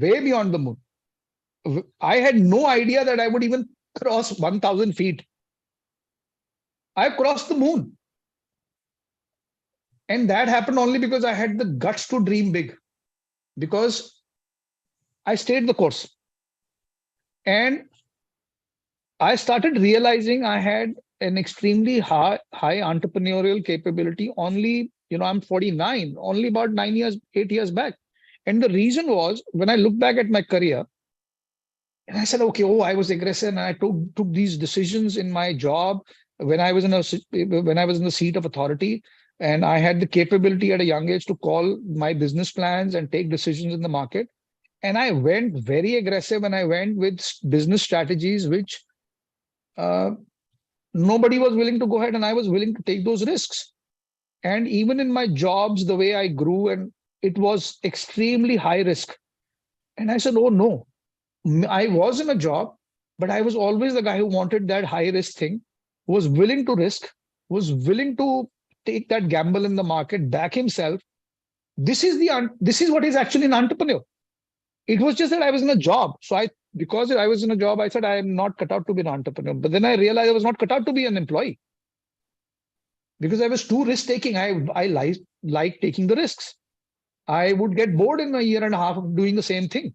way beyond the moon. I had no idea that I would even cross 1,000 feet. I've crossed the moon. And that happened only because I had the guts to dream big. Because I stayed the course. And I started realizing I had an extremely high entrepreneurial capability only, I'm 49, only about 8 years back. And the reason was, when I look back at my career, and I said, okay, I was aggressive and I took these decisions in my job when I was in the seat of authority, and I had the capability at a young age to call my business plans and take decisions in the market. And I went very aggressive and I went with business strategies which nobody was willing to go ahead, and I was willing to take those risks. And even in my jobs, the way I grew, and it was extremely high risk. And I said, oh no, I was in a job, but I was always the guy who wanted that high risk thing, was willing to risk, was willing to take that gamble in the market, back himself. This is what is actually an entrepreneur. It was just that I was in a job. So because I was in a job, I said, I am not cut out to be an entrepreneur. But then I realized I was not cut out to be an employee, because I was too risk taking. I like taking the risks. I would get bored in a year and a half of doing the same thing.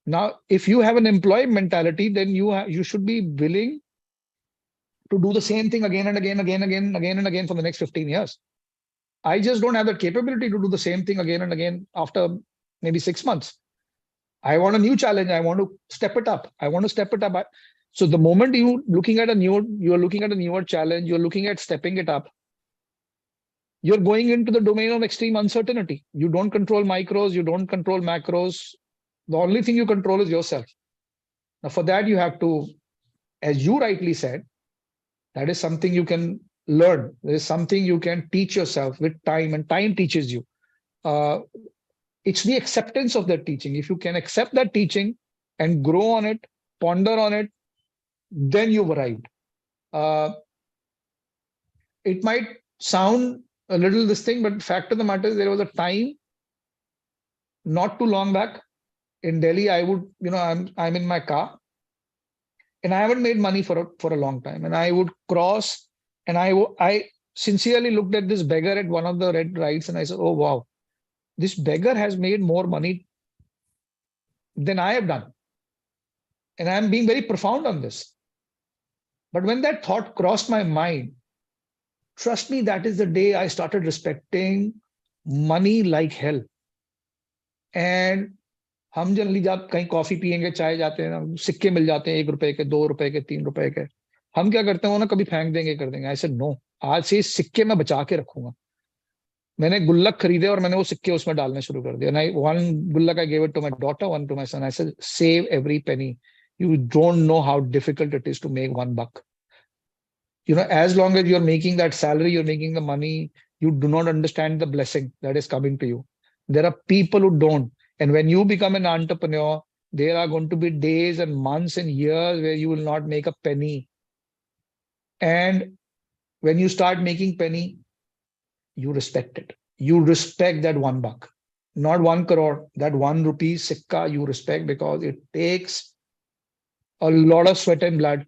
Now, if you have an employee mentality, then you should be willing to do the same thing again and again and again for the next 15 years. I just don't have that capability to do the same thing again and again after maybe 6 months. I want a new challenge. I want to step it up. So the moment you're looking at a newer challenge, you're looking at stepping it up, you're going into the domain of extreme uncertainty. You don't control micros, you don't control macros. The only thing you control is yourself. Now, for that, you have to, as you rightly said, that is something you can learn. There is something you can teach yourself with time, and time teaches you. It's the acceptance of that teaching. If you can accept that teaching and grow on it, ponder on it, then you've arrived. It might sound a little this thing, but the fact of the matter is, there was a time not too long back in Delhi. I would, I'm in my car and I haven't made money for a long time, and I would cross, and I sincerely looked at this beggar at one of the red lights, and I said, oh wow, this beggar has made more money than I have done. And I'm being very profound on this. But when that thought crossed my mind, trust me, that is the day I started respecting money like hell. And हम generally जब कहीं coffee पियेंगे, चाय जाते हैं, सिक्के मिल जाते हैं 1 रुपए के, 2 रुपए के, 3 रुपए के, हम क्या करते हैं, वो ना कभी फेंक देंगे, कर देंगे. आई सेड नो, आज से सिक्के मैं बचा के रखूंगा. मैंने गुल्लक खरीदे और मैंने वो सिक्के उसमें डालने शुरू कर दिया. One गुल्लक I gave it to my daughter, one to my son. I said, save every penny. You don't know how difficult it is to make $1. As long as you're making that salary, you're making the money, you do not understand the blessing that is coming to you. There are people who don't. And when you become an entrepreneur, there are going to be days and months and years where you will not make a penny. And when you start making penny, you respect it. You respect that $1, not 1 crore, that 1 rupee sikka you respect, because it takes a lot of sweat and blood.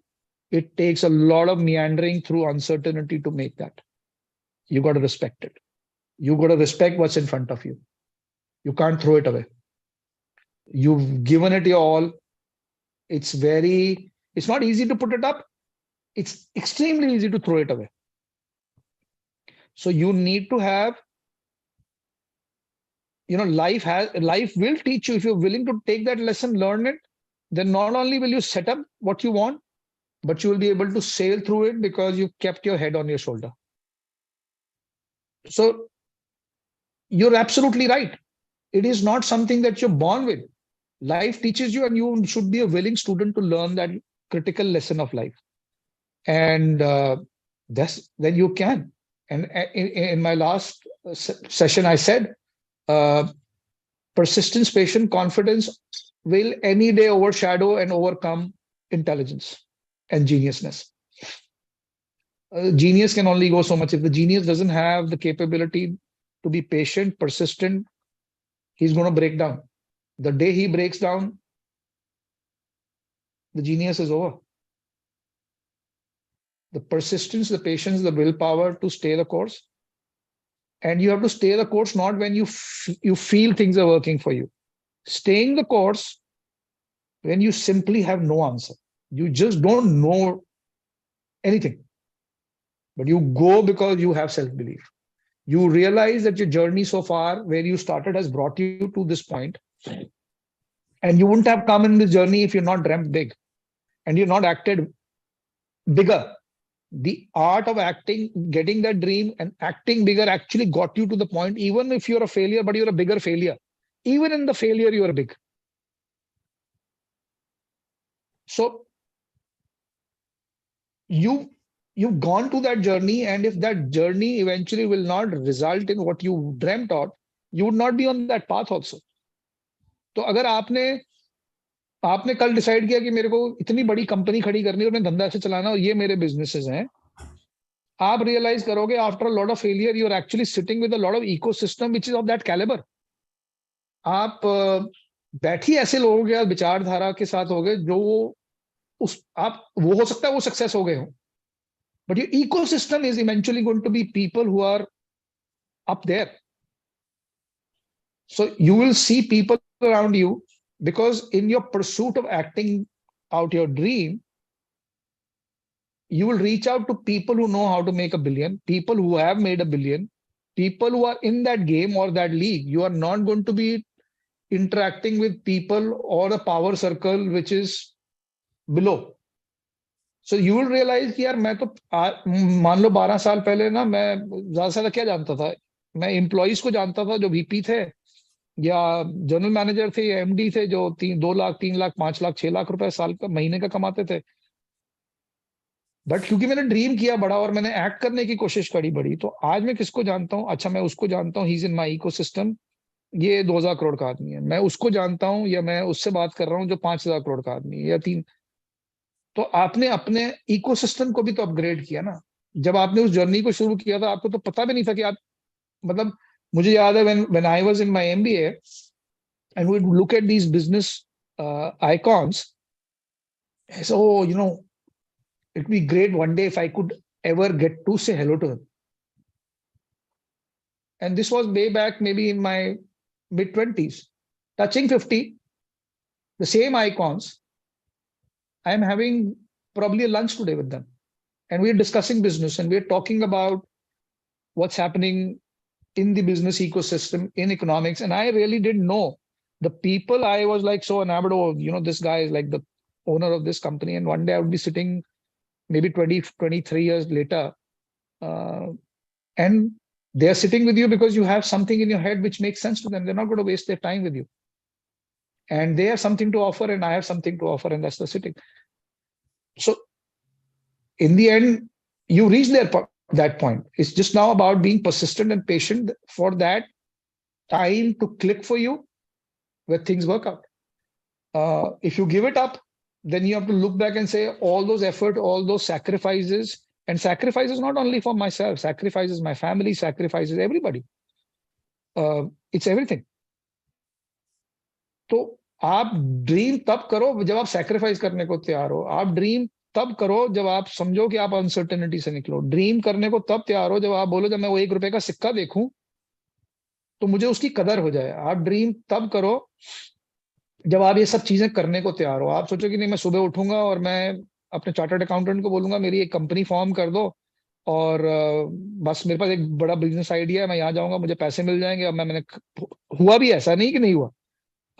It takes a lot of meandering through uncertainty to make that. You got to respect it. You got to respect what's in front of you. You can't throw it away. You've given it your all. It's not easy to put it up. It's extremely easy to throw it away. So you need to have, life will teach you. If you're willing to take that lesson, learn it, then not only will you set up what you want, but you will be able to sail through it because you kept your head on your shoulder. So you're absolutely right. It is not something that you're born with. Life teaches you, and you should be a willing student to learn that critical lesson of life. And then you can. And in my last session, I said, persistence, patience, confidence will any day overshadow and overcome intelligence and geniusness. Genius can only go so much. If the genius doesn't have the capability to be patient, persistent, he's going to break down. The day he breaks down, the genius is over. The persistence, the patience, the willpower to stay the course. And you have to stay the course not when you feel things are working for you. Staying the course when you simply have no answer. You just don't know anything. But you go because you have self-belief. You realize that your journey so far, where you started, has brought you to this point. And you wouldn't have come in this journey if you're not dreamt big and you're not acted bigger. The art of acting, getting that dream and acting bigger actually got you to the point, even if you're a failure, but you're a bigger failure. Even in the failure, you are big. So you've gone to that journey, and if that journey eventually will not result in what you dreamt of, you would not be on that path also. तो अगर आपने कल decide किया कि मेरे को इतनी बड़ी कंपनी खड़ी करनी है और मैं धंधा से चलाना और ये मेरे बिजनेसेस हैं, आप रियलाइज करोगे after a lot of failure you are actually sitting with a lot of ecosystem which is of that calibre. आप बैठी ऐसे लोगों के विचारधारा के साथ होगे जो वो हो सकता है वो सक्सेस हो गए हो, but your ecosystem is eventually going to be people who are up there. So you will see people around you, because in your pursuit of acting out your dream, you will reach out to people who know how to make $1 billion, people who have made $1 billion, people who are in that game or that league. You are not going to be interacting with people or a power circle which is below. So you will realize कि यार मैं तो मान लो 12 साल पहले ना मैं ज्यादा से ज्यादा क्या जानता था, मैं एम्प्लॉइज को जानता था जो वीपी थे या जनरल मैनेजर थे या एमडी थे जो 2 लाख 3 लाख 5 लाख 6 लाख रुपए साल का महीने का कमाते थे. बट क्योंकि मैंने ड्रीम किया बड़ा और मैंने एक्ट करने की कोशिश करी बड़ी, तो आज मैं किसको जानता हूँ? अच्छा, मैं उसको जानता हूँ, he is in my ecosystem, ये 2000 करोड़ का आदमी है. मैं उसको जानता हूँ या मैं उससे बात कर रहा हूँ जो 5000 करोड़ का आदमी है या 3. तो आपने अपने इकोसिस्टम को भी तो अपग्रेड किया ना. जब आपने उस जर्नी को शुरू किया था आपको तो पता भी नहीं था कि आप, मतलब मुझे याद है when I was in my MBA and we would look at these business icons, so it'd be great one day if I could ever get to say hello to him. And this was way back maybe in my mid-20s, touching 50, the same icons. I am having probably a lunch today with them, and we're discussing business and we're talking about what's happening in the business ecosystem, in economics. And I really didn't know the people. I was like so enamored. Oh, this guy is like the owner of this company. And one day I would be sitting maybe 23 years later, and they're sitting with you because you have something in your head which makes sense to them. They're not going to waste their time with you. And they have something to offer and I have something to offer, and that's the sitting. So in the end, you reach that point. It's just now about being persistent and patient for that time to click for you where things work out. If you give it up, then you have to look back and say all those effort, all those sacrifices, and sacrifices not only for myself, sacrifices my family, sacrifices everybody. It's everything. तो आप dream तब करो जब आप sacrifice करने को तैयार हो. आप ड्रीम तब करो जब आप समझो कि आप अनसर्टेनिटी से निकलो. ड्रीम करने को तब तैयार हो जब आप बोलो जब मैं वो ₹1 का सिक्का देखूं तो मुझे उसकी कदर हो जाए. आप ड्रीम तब करो जब आप ये सब चीजें करने को तैयार हो, आप सोचो कि नहीं मैं सुबह उठूंगा और मैं अपने चार्टर्ड अकाउंटेंट को बोलूंगा मेरी एक कंपनी फॉर्म कर दो, और बस मेरे पास एक बड़ा बिजनेस आइडिया है, मैं यहाँ जाऊंगा मुझे पैसे मिल जाएंगे। अब मैंने हुआ भी, ऐसा नहीं कि नहीं हुआ,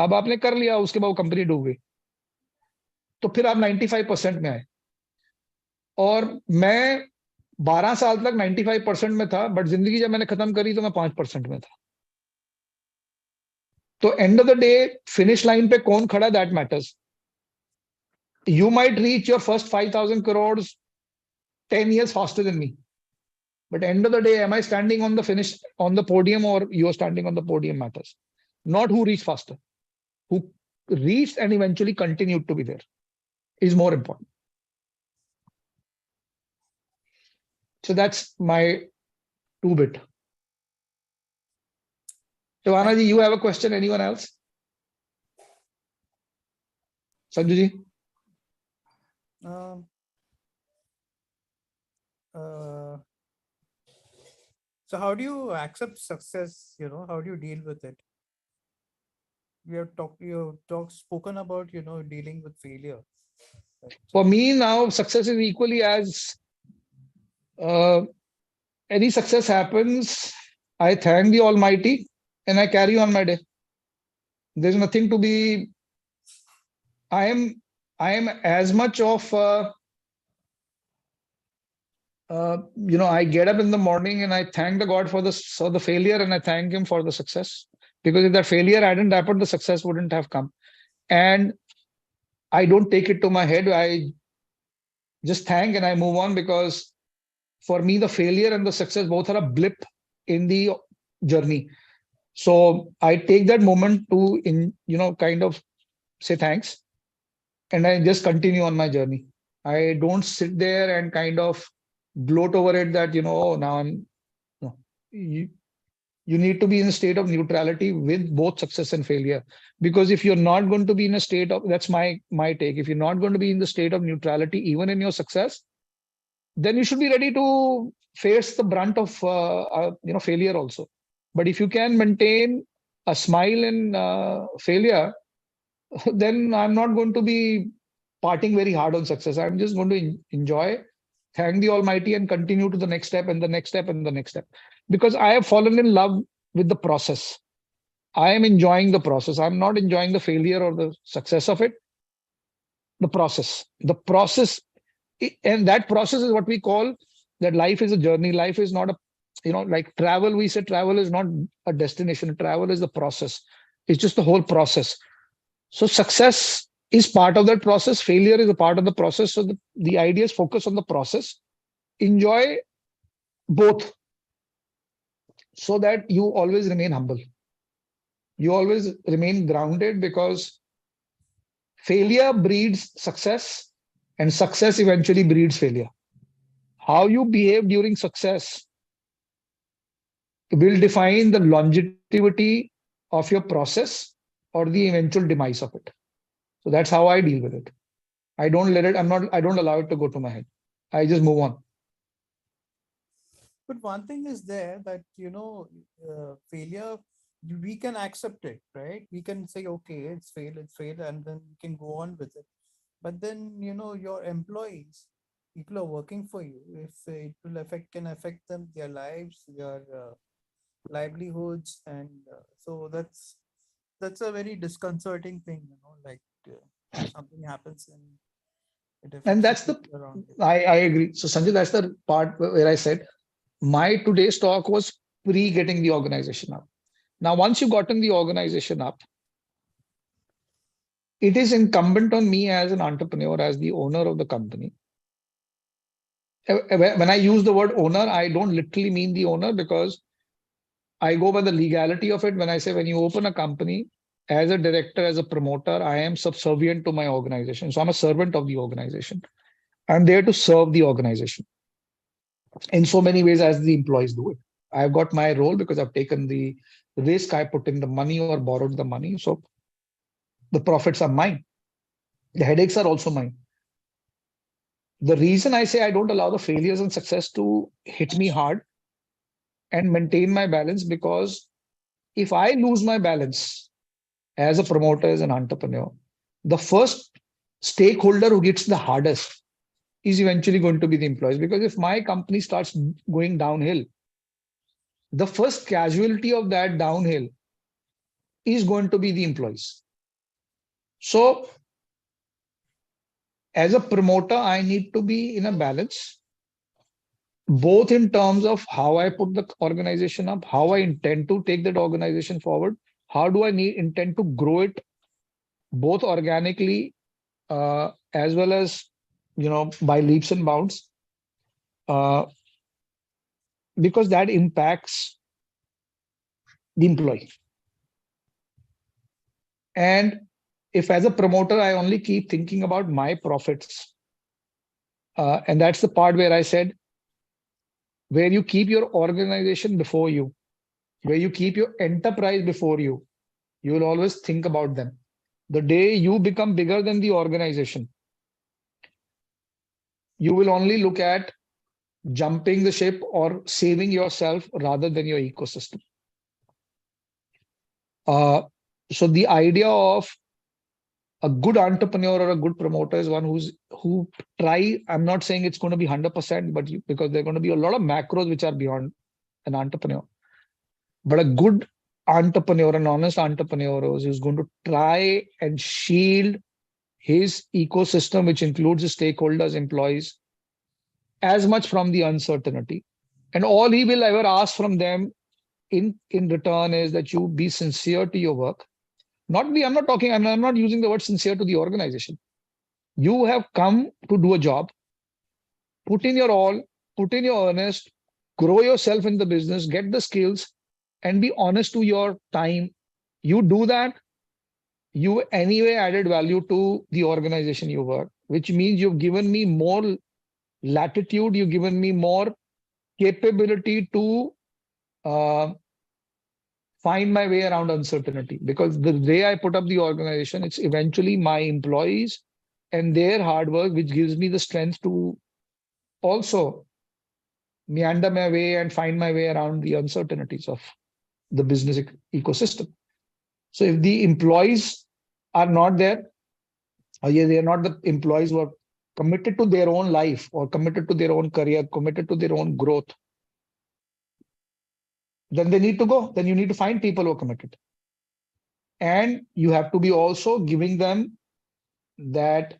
अब आपने कर लिया, उसके बाद वो कंपनी डूब गई, तो फिर आप 95% में आए। और मैं 12 साल तक 95% में था, बट जिंदगी जब मैंने खत्म करी तो मैं 5% में था। तो end of the day finish line पे कौन खड़ा, that matters. You might reach your first 5,000 crores 10 years faster than me. But end of the day, am I standing on the finish on the podium or you're standing on the podium matters. Not who reached faster. Who reached and eventually continued to be there is more important. So that's my 2 bit. Shivana ji, you have a question? Anyone else? Sanju ji? Um, uh, so how do you accept success? How do you deal with it? Spoken about, dealing with failure. But, For me now, success is equally as any success happens, I thank the Almighty and I carry on my day. There's nothing to be. I am as much of I get up in the morning and I thank the God for the failure, and I thank him for the success, because if that failure hadn't happened, the success wouldn't have come. And I don't take it to my head. I just thank and I move on, because for me the failure and the success both are a blip in the journey. So I take that moment to kind of say thanks, and I just continue on my journey. I don't sit there and kind of gloat over it that oh, now I'm no. You need to be in a state of neutrality with both success and failure, because if you're not going to be in a state of, that's my take, if you're not going to be in the state of neutrality even in your success, then you should be ready to face the brunt of failure also. But if you can maintain a smile in failure, then I'm not going to be parting very hard on success. I'm just going to enjoy, thank the Almighty, and continue to the next step and the next step and the next step. Because I have fallen in love with the process. I am enjoying the process. I'm not enjoying the failure or the success of it. The process. The process, and that process is what we call that life is a journey. Life is not a, like travel. We say travel is not a destination. Travel is the process. It's just the whole process. So success is part of that process. Failure is a part of the process. So the idea is focus on the process. Enjoy both, so that you always remain humble. You always remain grounded, because failure breeds success and success eventually breeds failure. How you behave during success will define the longevity of your process or the eventual demise of it. So that's how I deal with it. I don't allow it to go to my head. I just move on. But one thing is there that, failure, we can accept it, right? We can say, okay, it's failed, and then we can go on with it. But then, your employees, people are working for you, if it will can affect them, their lives, their livelihoods, and so that's a very disconcerting thing, like something happens and it And affects the that's the, people around you. I agree. So Sanjay, that's the part where I said my today's talk was pre getting the organization up. Now, once you gotten the organization up, it is incumbent on me as an entrepreneur, as the owner of the company. When I use the word owner, I don't literally mean the owner, because I go by the legality of it. When I say when you open a company, as a director, as a promoter, I am subservient to my organization. So I'm a servant of the organization. I'm there to serve the organization in so many ways as the employees do it. I've got my role because I've taken the risk, I put in the money or borrowed the money. So the profits are mine. The headaches are also mine. The reason I say I don't allow the failures and success to hit me hard and maintain my balance, because if I lose my balance, as a promoter, as an entrepreneur, the first stakeholder who gets the hardest is eventually going to be the employees. Because if my company starts going downhill, the first casualty of that downhill is going to be the employees. So as a promoter, I need to be in a balance, both in terms of how I put the organization up, how I intend to take that organization forward, how do I intend to grow it, both organically as well as by leaps and bounds, because that impacts the employee. And if as a promoter I only keep thinking about my profits, and that's the part where I said, where you keep your organization before you, where you keep your enterprise before you, you will always think about them. The day you become bigger than the organization, you will only look at jumping the ship or saving yourself rather than your ecosystem. So the idea of a good entrepreneur or a good promoter is one who try. I'm not saying it's going to be 100%, but because there are going to be a lot of macros which are beyond an entrepreneur. But a good entrepreneur, an honest entrepreneur, is going to try and shield his ecosystem, which includes his stakeholders, employees, as much from the uncertainty. And all he will ever ask from them in return is that you be sincere to your work. I'm not using the word sincere to the organization. You have come to do a job, put in your all, put in your earnest, grow yourself in the business, get the skills, and be honest to your time. You do that, you anyway added value to the organization you work, which means you've given me more latitude, you've given me more capability to find my way around uncertainty. Because the way I put up the organization, it's eventually my employees and their hard work, which gives me the strength to also meander my way and find my way around the uncertainties of the business ecosystem. So if the employees are not there, or they are not the employees who are committed to their own life or committed to their own career, committed to their own growth, then they need to go. Then you need to find people who are committed. And you have to be also giving them that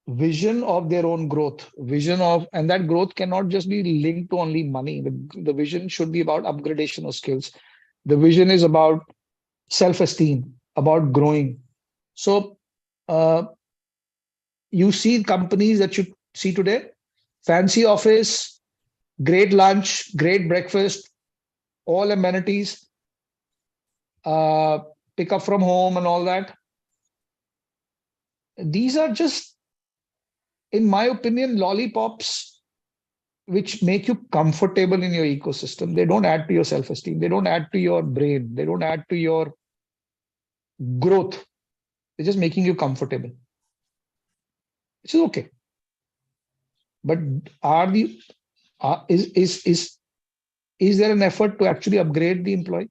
vision of their own growth, and that growth cannot just be linked to only money. The vision should be about upgradation of skills. The vision is about self-esteem, about growing. So you see companies that you see today, fancy office, great lunch, great breakfast, all amenities, pick up from home and all that. These are just, in my opinion, lollipops which make you comfortable in your ecosystem. They don't add to your self-esteem. They don't add to your brain. They don't add to your growth. They're just making you comfortable, which is okay. But is there an effort to actually upgrade the employee?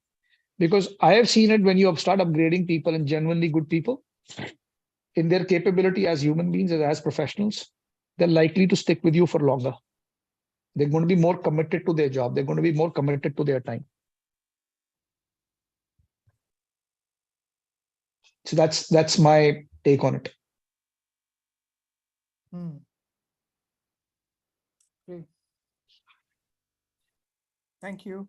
Because I have seen it when you start upgrading people, and genuinely good people, in their capability as human beings, as professionals, they're likely to stick with you for longer. They're going to be more committed to their job. They're going to be more committed to their time. So that's my take on it. Great. Thank you.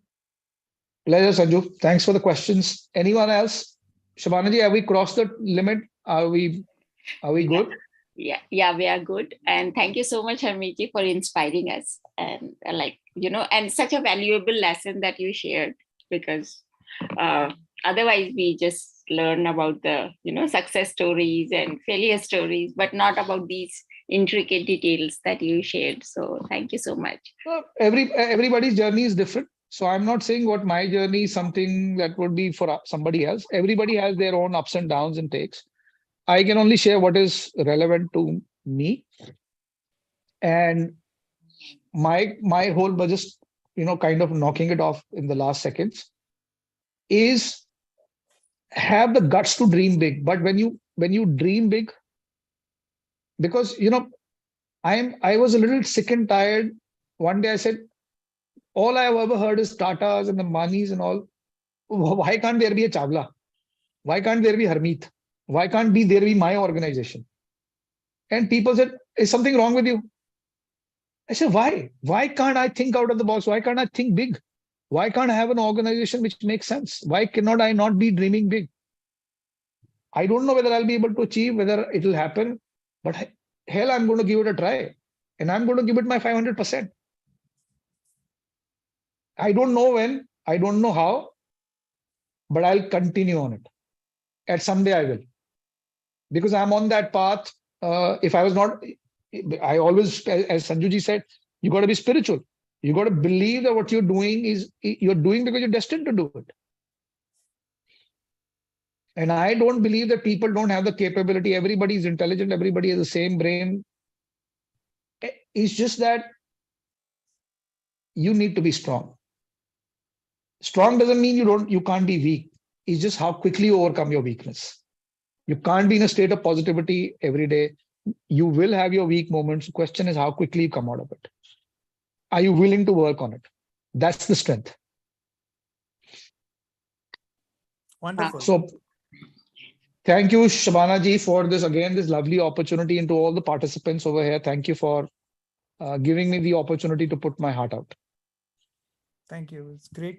Pleasure, Sanju. Thanks for the questions. Anyone else? Shabanaji, have we crossed the limit? Are we good? Yeah, we are good. And thank you so much, Harmit, for inspiring us. And and such a valuable lesson that you shared, because otherwise we just learn about the, success stories and failure stories, but not about these intricate details that you shared. So thank you so much. Well, everybody's journey is different. So I'm not saying what my journey is something that would be for somebody else. Everybody has their own ups and downs and takes. I can only share what is relevant to me. And my whole budget, kind of knocking it off in the last seconds, is have the guts to dream big. But when you dream big, because I was a little sick and tired. One day I said, all I have ever heard is Tatas and the Manis and all. Why can't there be a Chawla? Why can't there be Harmit? Why can't there be my organization? And people said, is something wrong with you? I said, why? Why can't I think out of the box? Why can't I think big? Why can't I have an organization which makes sense? Why cannot I not be dreaming big? I don't know whether I'll be able to achieve, whether it will happen, but hell, I'm going to give it a try. And I'm going to give it my 500%. I don't know when, I don't know how, but I'll continue on it. And someday I will. Because I'm on that path. If I was not, I always, as Sanjuji said, you got to be spiritual. You got to believe that what you're doing you're doing because you're destined to do it. And I don't believe that people don't have the capability. Everybody is intelligent. Everybody has the same brain. It's just that you need to be strong. Strong doesn't mean you can't be weak. It's just how quickly you overcome your weakness. You can't be in a state of positivity every day. You will have your weak moments. The question is how quickly you come out of it. Are you willing to work on it? That's the strength. Wonderful. So thank you, Shabana ji, for this lovely opportunity, and to all the participants over here. Thank you for giving me the opportunity to put my heart out. Thank you. It's great